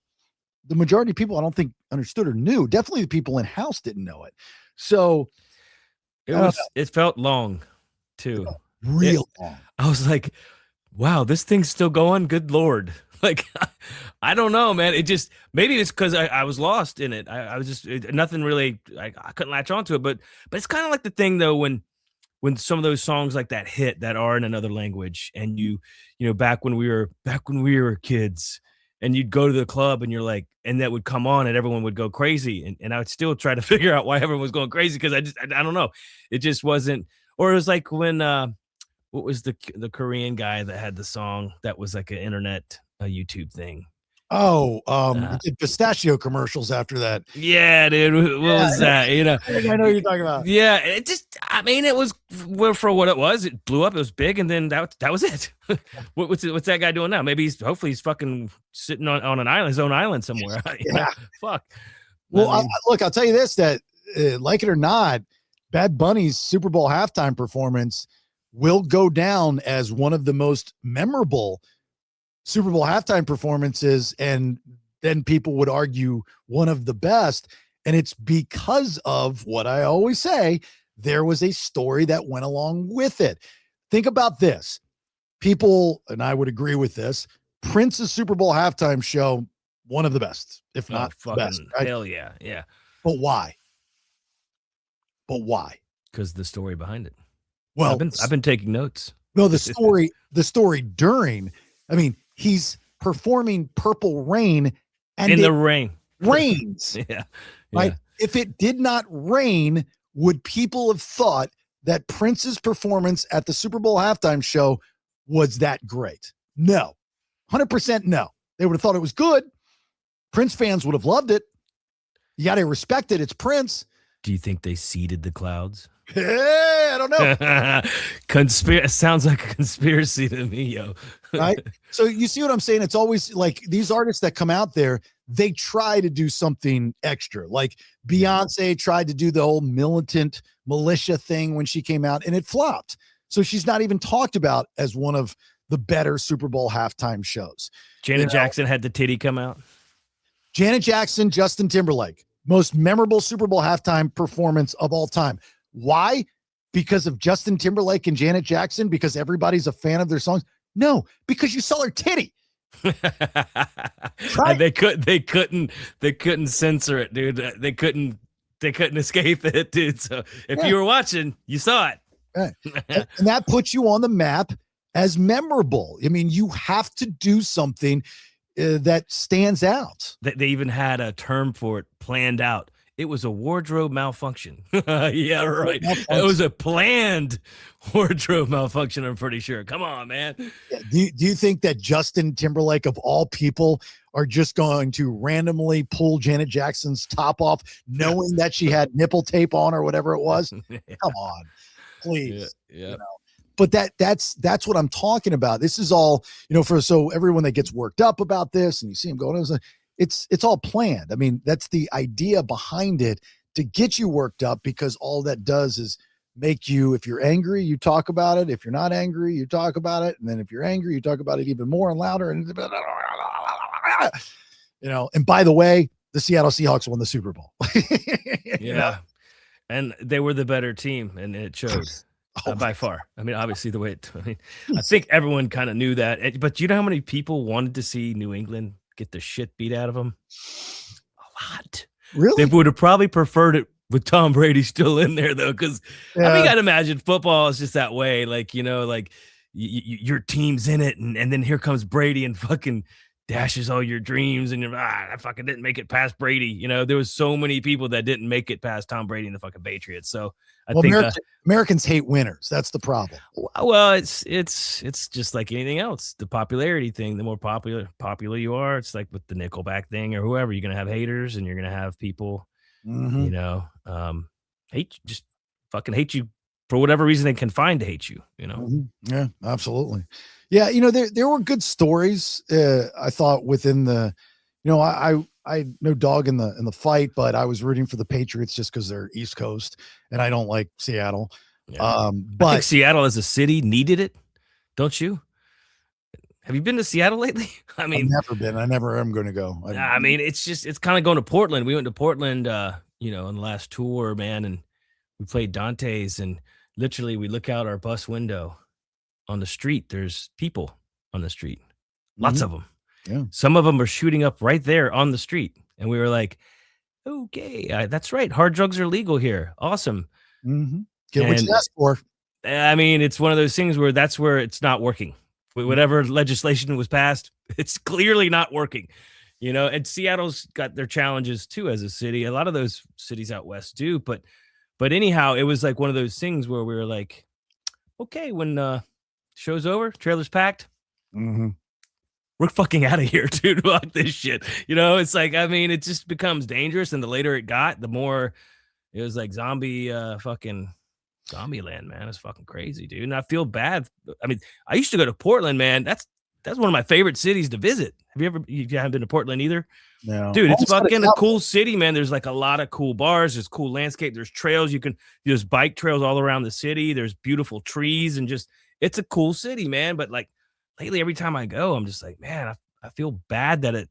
the majority of people, I don't think, understood or knew. Definitely the people in house didn't know it. So it felt long too. Real long. I was like, wow, this thing's still going. Good Lord. Like, I don't know, man. It just, maybe it's because I was lost in it. I was just, nothing really, I couldn't latch onto it. But it's kind of like the thing though, when some of those songs like that hit that are in another language, and back when we were kids, and you'd go to the club and you're like, and that would come on and everyone would go crazy. And I would still try to figure out why everyone was going crazy. Cause I don't know. It just wasn't, or it was like when, what was the Korean guy that had the song that was like an internet, a YouTube thing? Did pistachio commercials after that. Yeah, dude. What was that? I know what you're talking about. Yeah, it just, it was for what it was. It blew up. It was big, and then that was it. What's that guy doing now? Maybe hopefully he's fucking sitting on an island, his own island somewhere. Yeah. Fuck. Well, look, I'll tell you this: that like it or not, Bad Bunny's Super Bowl halftime performance will go down as one of the most memorable Super Bowl halftime performances, and then people would argue one of the best. And it's because of what I always say, there was a story that went along with it. Think about this. People, and I would agree with this, Prince's Super Bowl halftime show, one of the best, if not the best. Right? Hell yeah. Yeah. But why? Because the story behind it. Well, I've been taking notes. No, the story during, he's performing Purple Rain, and in the rain rains. Yeah. Right. If it did not rain, would people have thought that Prince's performance at the Super Bowl halftime show was that great? No, 100% no. They would have thought it was good. Prince fans would have loved it. You got to respect it. It's Prince. Do you think they seeded the clouds? Hey, I don't know. Sounds like a conspiracy to me, yo. Right? So you see what I'm saying? It's always like these artists that come out there, they try to do something extra. Like Beyonce tried to do the whole militant militia thing when she came out, and it flopped. So she's not even talked about as one of the better Super Bowl halftime shows. Janet Jackson had the titty come out. Janet Jackson, Justin Timberlake, most memorable Super Bowl halftime performance of all time. Why? Because of Justin Timberlake and Janet Jackson? Because everybody's a fan of their songs? No, because you saw her titty. Right? They couldn't censor it, dude. They couldn't escape it, dude. So if you were watching, you saw it. Right. And that puts you on the map as memorable. You have to do something that stands out. They even had a term for it planned out. It was a wardrobe malfunction. Yeah, right. It was a planned wardrobe malfunction, I'm pretty sure. Come on, man. Yeah. Do you think that Justin Timberlake, of all people, are just going to randomly pull Janet Jackson's top off, knowing that she had nipple tape on or whatever it was? Yeah. Come on, please. Yeah. But that's what I'm talking about. This is all, so everyone that gets worked up about this, and you see him going, it's all planned. I mean, that's the idea behind it, to get you worked up, because all that does is make you, if you're angry, you talk about it. If you're not angry, you talk about it. And then if you're angry, you talk about it even more and louder. And and by the way, the Seattle Seahawks won the Super Bowl. Yeah. And they were the better team, and it showed. By far. I mean, obviously I think everyone kind of knew that, but you know how many people wanted to see New England get the shit beat out of them? A lot. Really? They would have probably preferred it with Tom Brady still in there, though, because I mean, you got to imagine football is just that way. Like, your team's in it, and then here comes Brady and fucking dashes all your dreams, and you're I fucking didn't make it past Brady. There was so many people that didn't make it past Tom Brady and the fucking Patriots. So I think Americans hate winners. That's the problem. Well, it's just like anything else. The popularity thing, the more popular you are, it's like with the Nickelback thing or whoever, you're gonna have haters and you're gonna have people, just fucking hate you for whatever reason they can find to hate you. Yeah, absolutely. Yeah, there were good stories. I thought within the, I no dog in the fight, but I was rooting for the Patriots just because they're East Coast, and I don't like Seattle. Yeah. But I think Seattle as a city needed it, don't you? Have you been to Seattle lately? I mean, I've never been. I never am going to go. I mean, it's kind of going to Portland. We went to Portland, on the last tour, man, and we played Dante's, and literally we look out our bus window on the street. There's people on the street, lots of them. Yeah. Some of them are shooting up right there on the street. And we were like, okay, that's right. Hard drugs are legal here. Awesome. Mm-hmm. Get what you asked for. I mean, it's one of those things where that's where it's not working. Whatever legislation was passed, it's clearly not working. And Seattle's got their challenges too as a city. A lot of those cities out west do. But anyhow, it was like one of those things where we were like, okay, when show's over, trailer's packed. Mm-hmm. We're fucking out of here, dude. Fuck this shit. It's like, I mean, it just becomes dangerous. And the later it got, the more it was like fucking zombie land, man. It's fucking crazy, dude. And I feel bad. I mean, I used to go to Portland, man. That's one of my favorite cities to visit. You haven't been to Portland either? No. Dude, it's fucking a cool city, man. There's like a lot of cool bars. There's cool landscape. There's trails. There's bike trails all around the city. There's beautiful trees and it's a cool city, man. But like, lately, every time I go, I'm just like, man, I feel bad that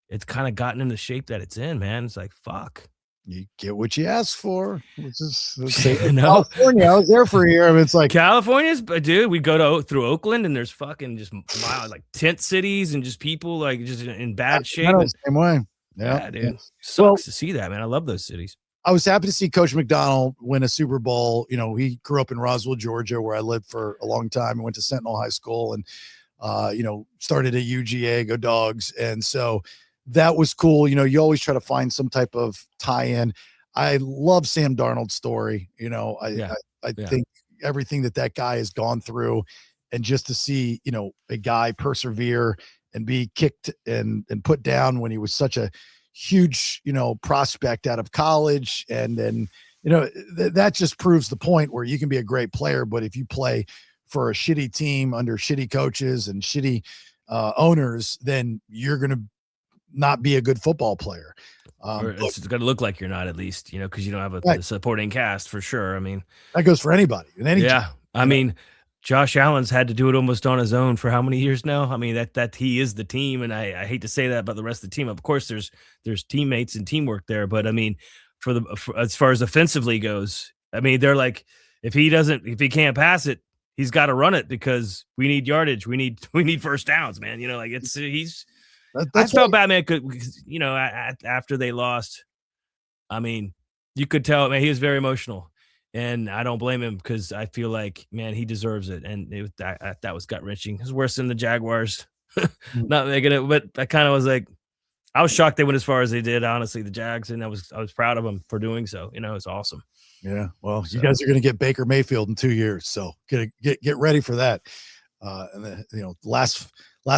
it's kind of gotten in the shape that it's in, man. It's like, fuck. You get what you ask for. California. I was there for a year. I mean, it's like California's, dude. We go through Oakland, and there's fucking just miles, like tent cities, and just people like just in bad shape. The same way. Yeah, dude. Sucks to see that, man. I love those cities. I was happy to see Coach McDonald win a Super Bowl. He grew up in Roswell, Georgia, where I lived for a long time. I went to Sentinel High School and, started at UGA, go Dogs. And so that was cool. You always try to find some type of tie-in. I love Sam Darnold's story. I think everything that guy has gone through, and just to see, a guy persevere and be kicked and put down when he was such a huge, prospect out of college. And then, that just proves the point where you can be a great player, but if you play for a shitty team under shitty coaches and shitty owners, then you're going to not be a good football player. Or it's going to look like you're not, at least, because you don't have a supporting cast for sure. I mean, that goes for anybody in any team. I mean, Josh Allen's had to do it almost on his own for how many years now? I mean, that he is the team, and I hate to say that about the rest of the team. Of course, there's teammates and teamwork there, but I mean, for as far as offensively goes, I mean, they're like, if he can't pass it, he's got to run it because we need yardage, we need first downs, man. I felt bad, man, because after they lost, I mean, you could tell, man, he was very emotional. And I don't blame him, because I feel like, man, he deserves it. And that was gut-wrenching. It was worse than the Jaguars. Not making it, but I kind of was like, I was shocked they went as far as they did, honestly, the Jags, and I was proud of them for doing so. It's awesome. Yeah, well, you guys are going to get Baker Mayfield in 2 years, so get ready for that. And then, last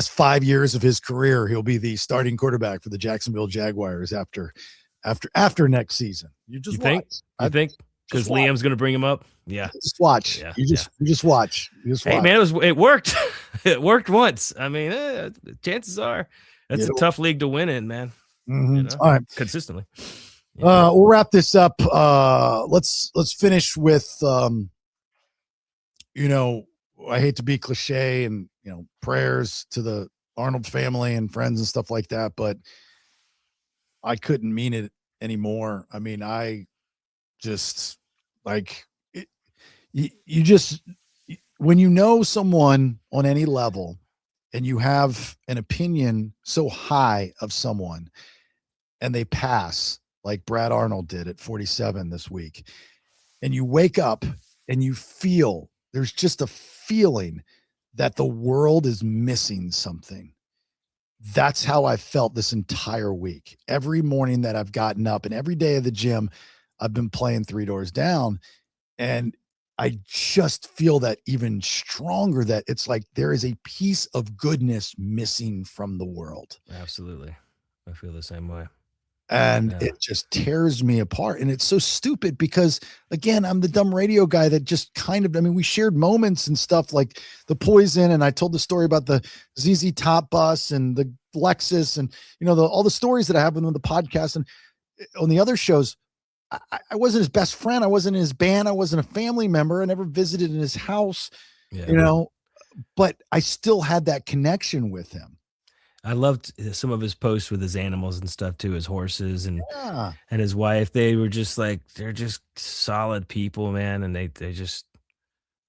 5 years of his career, he'll be the starting quarterback for the Jacksonville Jaguars after next season. You think? I think. Because Liam's going to bring him up. Yeah. Just watch. Yeah. You just watch. Hey, man, it worked. It worked once. I mean, chances are that's a tough league to win in, man. All right. consistently. Yeah. We'll wrap this up. Let's finish with, I hate to be cliche and, prayers to the Arnold family and friends and stuff like that, but I couldn't mean it anymore. I mean, I just like it, you just, when you know someone on any level and you have an opinion so high of someone and they pass like Brad Arnold did at 47 this week, and you wake up and you feel there's just a feeling that the world is missing something. That's how I felt this entire week. Every morning that I've gotten up and every day of the gym, I've been playing Three Doors Down. And I just feel that even stronger, that it's like there is a piece of goodness missing from the world. Absolutely. I feel the same way. And Yeah. it just tears me apart. And it's so stupid because, again, I'm the dumb radio guy that just kind of, I mean, we shared moments and stuff like the Poison. And I told the story about the ZZ Top bus and the Lexus and, all the stories that I have on the podcast and on the other shows. I wasn't his best friend. I wasn't in his band. I wasn't a family member. I never visited in his house, but I still had that connection with him. I loved some of his posts with his animals and stuff too, his horses and Yeah. his wife. They were just like, they're just solid people, man. And they just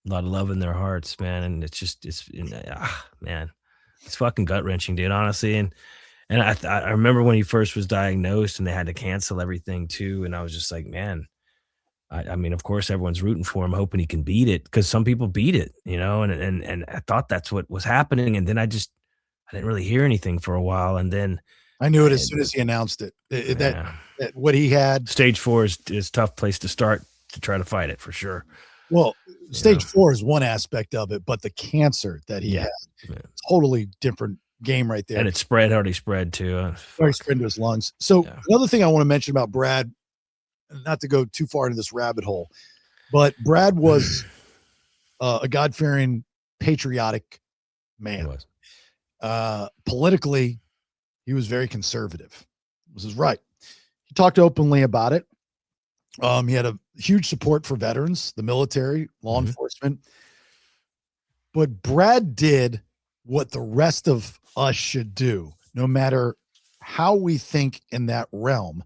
a lot of love in their hearts, man. And man, it's fucking gut wrenching, dude, honestly. And I remember when he first was diagnosed and they had to cancel everything too. And I was just like, man, I mean, of course everyone's rooting for him, hoping he can beat it, because some people beat it, and I thought that's what was happening. And then I didn't really hear anything for a while. And then I knew it as soon as he announced it. That what he had. Stage 4 is a tough place to start to try to fight it for sure. Well, stage 4 is one aspect of it, but the cancer that he had, totally different game right there. And it already spread too. Already spread to his lungs. So another thing I want to mention about Brad, not to go too far into this rabbit hole, but Brad was a God-fearing, patriotic man. He was. Politically, he was very conservative. This is right. He talked openly about it. He had a huge support for veterans, the military, law enforcement. But Brad did what the rest of us should do, no matter how we think in that realm,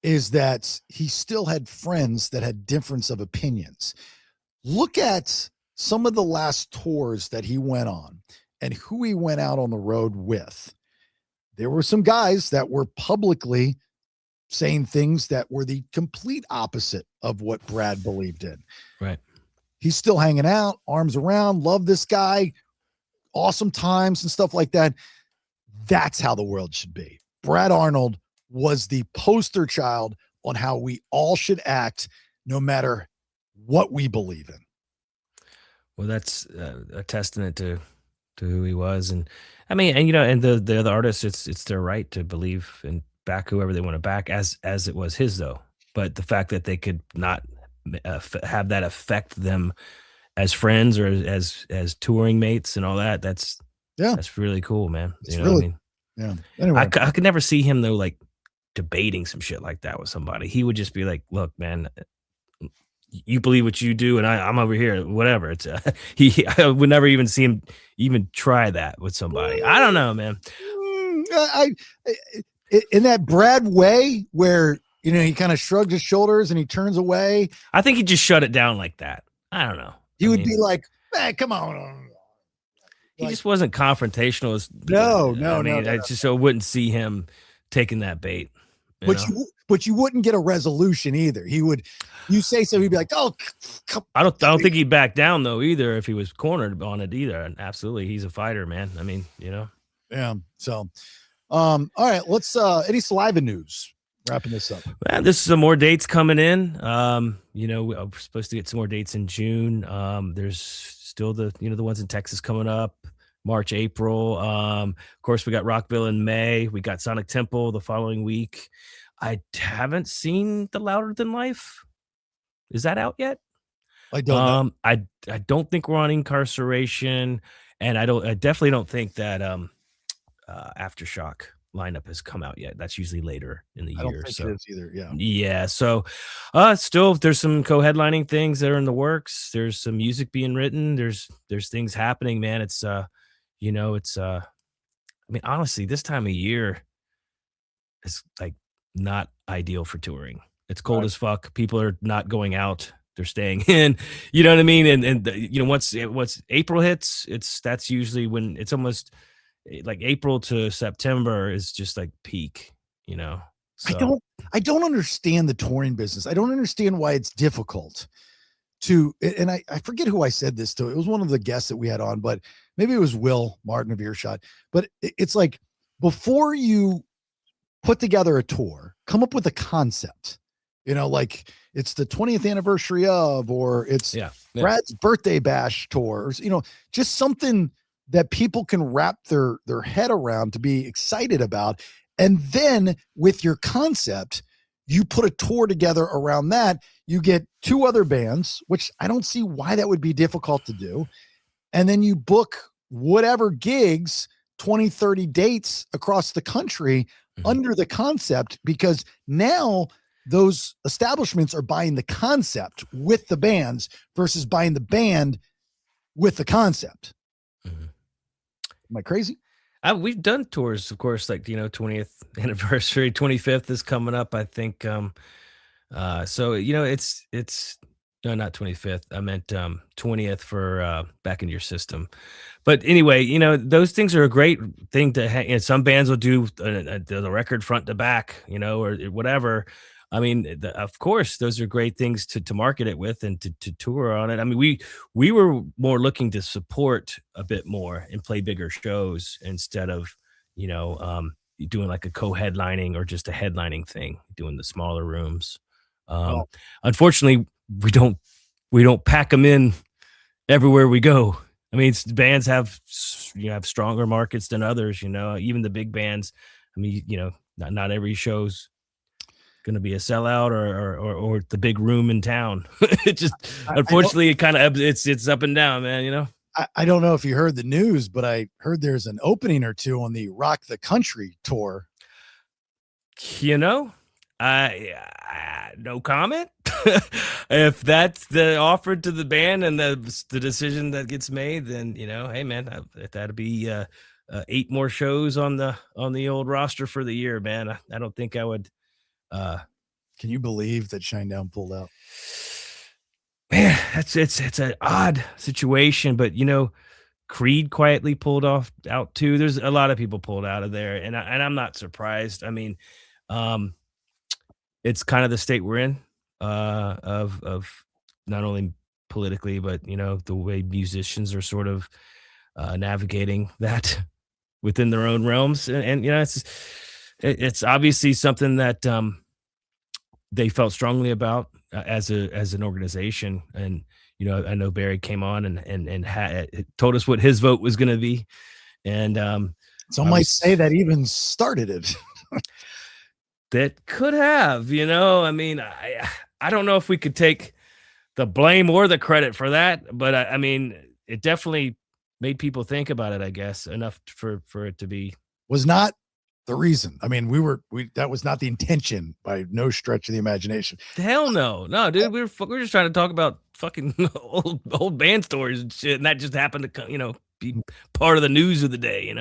is that he still had friends that had difference of opinions. Look at some of the last tours that he went on and who he went out on the road with. There were some guys that were publicly saying things that were the complete opposite of what Brad believed in. Right. He's still hanging out, arms around, love this guy, awesome times and stuff like that. That's how the world should be. Brad Arnold was the poster child on how we all should act, no matter what we believe in. Well, that's a testament to who he was. And I mean, and the other artists, it's their right to believe and back whoever they want to back, as it was his though. But the fact that they could not have that affect them as friends or as touring mates and all that, that's really cool, man. It's what I really, mean? yeah. Anyway, I could never see him though, like debating some shit like that with somebody. He would just be like, look, man, you believe what you do, and I'm over here, whatever. It's I would never even see him even try that with somebody. I don't know, man. I in that Brad way where, he kind of shrugs his shoulders and he turns away. I think he just shut it down like that. I don't know. He would be like, hey, come on. He just wasn't confrontational. I just wouldn't see him taking that bait. But you wouldn't get a resolution either. You say so, he'd be like, oh, I don't think he'd back down though either if he was cornered on it either. And absolutely, he's a fighter, man. I mean, Yeah. So, all right, let's any saliva news. Wrapping this up. Man, there's some more dates coming in. We're supposed to get some more dates in June. There's still the ones in Texas coming up, March, April. Of course, we got Rockville in May. We got Sonic Temple the following week. I haven't seen The Louder Than Life. Is that out yet? I don't know. I don't think we're on Incarceration, and I definitely don't think that Aftershock lineup has come out yet. That's usually later in the I don't year. think it So is either. Yeah. yeah, so still there's some co-headlining things that are in the works. There's some music being written. There's things happening, man. It's it's I mean, honestly, this time of year is like not ideal for touring. It's cold Right. as fuck. People are not going out. They're staying in. You know what I mean? And once April hits, that's usually when it's almost like April to September is just like peak, you know. I So don't I don't understand the touring business. I don't understand why it's difficult and I forget who I said this to. It was one of the guests that we had on, but maybe it was Will Martin of Earshot. But it's like before you put together a tour, come up with a concept. Like it's the 20th anniversary of, or it's yeah, yeah. Brad's birthday bash tour, just something that people can wrap their head around to be excited about. And then with your concept, you put a tour together around that. You get 2 other bands, which I don't see why that would be difficult to do. And then you book whatever gigs, 20, 30 dates across the country under the concept, because now those establishments are buying the concept with the bands versus buying the band with the concept. Am I crazy? We've done tours, of course, like 20th anniversary, 25th is coming up, I think. So it's no, not 25th. I meant 20th for Back Into Your System. But anyway, those things are a great thing to some bands will do the record front to back, or whatever. I mean, of course, those are great things to market it with and to tour on it. I mean, we were more looking to support a bit more and play bigger shows instead of, doing like a co-headlining or just a headlining thing, doing the smaller rooms. Well, Unfortunately, we don't pack them in everywhere we go. I mean, bands have stronger markets than others. Even the big bands. I mean, not every show's going to be a sellout or the big room in town. It just unfortunately it kind of it's up and down, man. I don't know if you heard the news, but I heard there's an opening or 2 on the Rock the Country tour. I no comment. If that's the offer to the band and the decision that gets made, then hey man, that'd be 8 more shows on the old roster for the year, man. I don't think I would. Can you believe that Shinedown pulled out? Man, it's an odd situation, but Creed quietly pulled out too. There's a lot of people pulled out of there, and I'm not surprised. I mean, it's kind of the state we're in, of not only politically, but the way musicians are sort of navigating that within their own realms, and it's obviously something that they felt strongly about as an organization. And I know Barry came on and told us what his vote was going to be, and some might say that even started it. That could have, I mean, I don't know if we could take the blame or the credit for that, but I mean, it definitely made people think about it, I guess, enough for it to be. Was not the reason. I mean, that was not the intention by no stretch of the imagination. Hell no, dude. We're just trying to talk about fucking old band stories and shit, and that just happened to be part of the news of the day.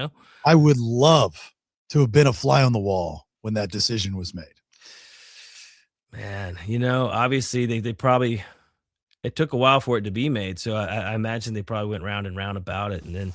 I would love to have been a fly on the wall when that decision was made. Man, obviously they probably, it took a while for it to be made. So I imagine they probably went round and round about it. And then,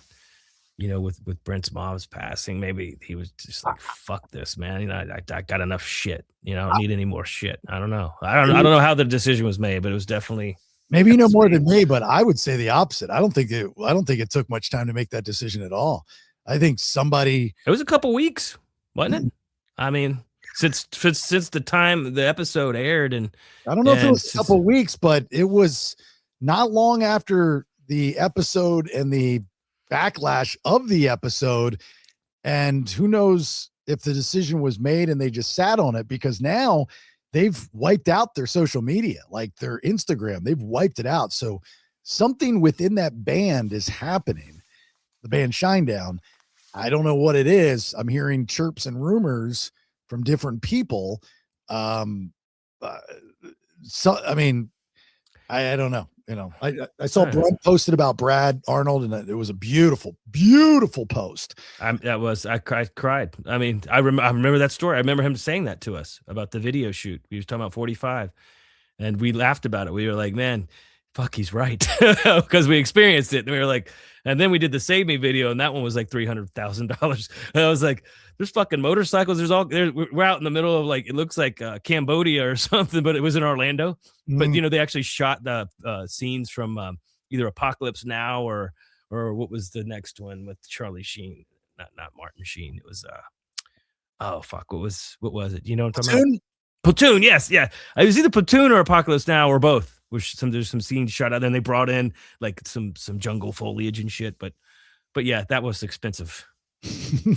with Brent's mom's passing, maybe he was just like, fuck this, man. I got enough shit. I don't need any more shit. I don't know. I don't know how the decision was made, but it was definitely. Maybe you know more than me, but I would say the opposite. I don't think it took much time to make that decision at all. I think it was a couple weeks, wasn't it? I mean, since the time the episode aired, and I don't know if it was a couple weeks, but it was not long after the episode and the backlash of the episode. And who knows if the decision was made and they just sat on it, because now they've wiped out their social media, like their Instagram, they've wiped it out. So something within that band is happening, the band Shinedown, I don't know what it is. I'm hearing chirps and rumors from different people. So, I mean, I don't know. I saw Brad posted about Brad Arnold, and it was a beautiful, beautiful post. I cried. I mean, I remember that story. I remember him saying that to us about the video shoot. We was talking about 45, and we laughed about it. We were like, man, fuck, he's right. Because we experienced it. And we were like, and then we did the Save Me video, and that one was like $300,000. And I was like, there's fucking motorcycles. We're out in the middle of like, it looks like Cambodia or something, but it was in Orlando. But they actually shot the scenes from either Apocalypse Now or what was the next one with Charlie Sheen? Not Martin Sheen. It was oh fuck, what was it? You know what I'm talking about? Platoon, yes, yeah. It was either Platoon or Apocalypse Now or both. There's some scenes shot out, then they brought in like some jungle foliage and shit. But yeah, that was expensive.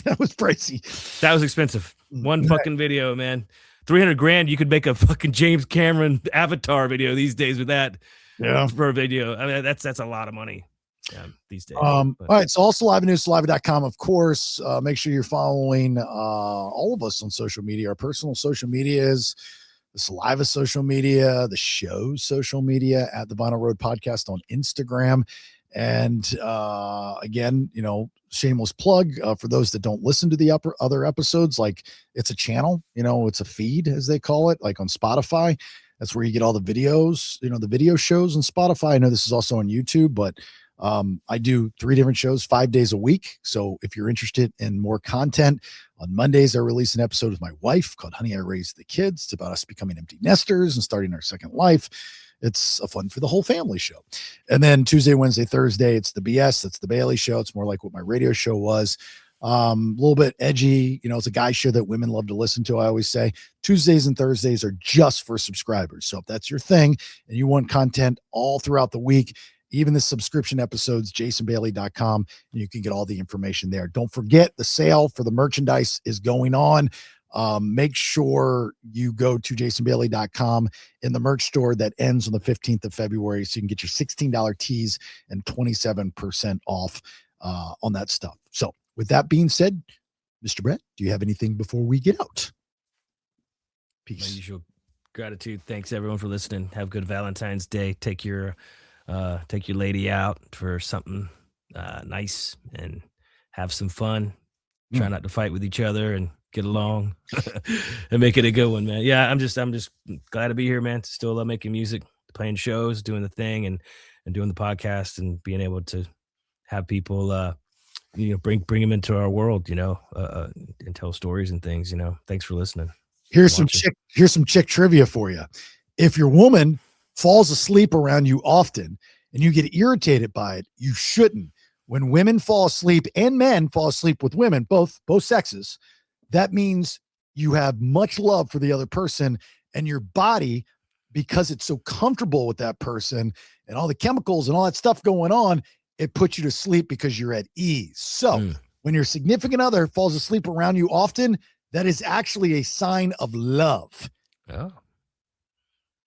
That was pricey. That was expensive. One fucking video, man. $300,000. You could make a fucking James Cameron Avatar video these days with that. Yeah, for a video. I mean, that's a lot of money these days. All right. So all Saliva News, saliva.com, of course. Make sure you're following all of us on social media. Our personal social media is the Saliva social media, the show's social media at the Vinyl Road Podcast on Instagram. And again, shameless plug for those that don't listen to the other episodes. Like, it's a channel, it's a feed, as they call it, like on Spotify. That's where you get all the videos, the video shows on Spotify. I know this is also on YouTube, but I do 3 different shows 5 days a week. So if you're interested in more content, on Mondays, I release an episode with my wife called Honey, I Raised the Kids. It's about us becoming empty nesters and starting our second life. It's a fun for the whole family show. And then Tuesday, Wednesday, Thursday, it's the BS. That's the Bailey Show. It's more like what my radio show was. A little bit edgy. It's a guy show that women love to listen to. I always say Tuesdays and Thursdays are just for subscribers. So if that's your thing and you want content all throughout the week, even the subscription episodes, jasonbailey.com, and you can get all the information there. Don't forget, the sale for the merchandise is going on. Make sure you go to jasonbailey.com in the merch store that ends on the 15th of February. So you can get your $16 tees and 27% off on that stuff. So with that being said, Mr. Brett, do you have anything before we get out? Peace. My usual gratitude. Thanks everyone for listening. Have a good Valentine's Day. Take your lady out for something nice and have some fun. Try not to fight with each other and get along and make it a good one, man. Yeah, I'm just glad to be here, man. Still love making music, playing shows, doing the thing, and doing the podcast, and being able to have people bring them into our world, and tell stories and things. Thanks for listening. Here's some chick trivia for you. If your woman falls asleep around you often and you get irritated by it, you shouldn't. When women fall asleep and men fall asleep with women, both sexes, that means you have much love for the other person, and your body, because it's so comfortable with that person and all the chemicals and all that stuff going on, it puts you to sleep because you're at ease. So when your significant other falls asleep around you often, that is actually a sign of love. Oh.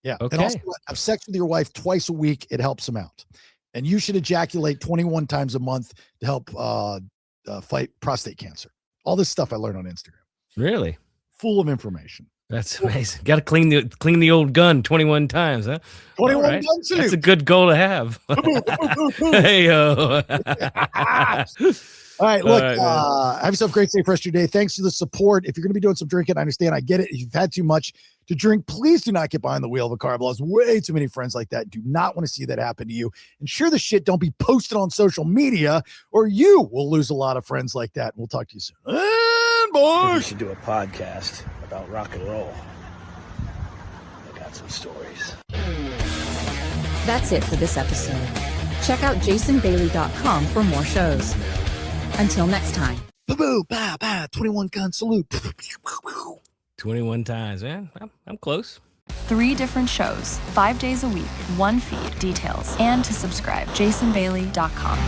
Yeah. Okay. And also have sex with your wife twice a week. It helps them out. And you should ejaculate 21 times a month to help fight prostate cancer. All this stuff I learned on Instagram. Really? Full of information. That's amazing. Got to clean the old gun 21 times, huh? 21 guns. That's a good goal to have. Hey, yo. All right, look, have yourself a great day for the rest of your day. Thanks for the support. If you're going to be doing some drinking, I understand. I get it. If you've had too much to drink, please do not get behind the wheel of a car. I've lost way too many friends like that. Do not want to see that happen to you. And sure, the shit don't be posted on social media, or you will lose a lot of friends like that. We'll talk to you soon. And boys, we should do a podcast about rock and roll. I got some stories. That's it for this episode. Check out jasonbailey.com for more shows. Until next time. Boo, bah, bah, 21 gun salute. 21 times, man. I'm close. 3 different shows, 5 days a week, 1 feed, details, and to subscribe, jasonbailey.com.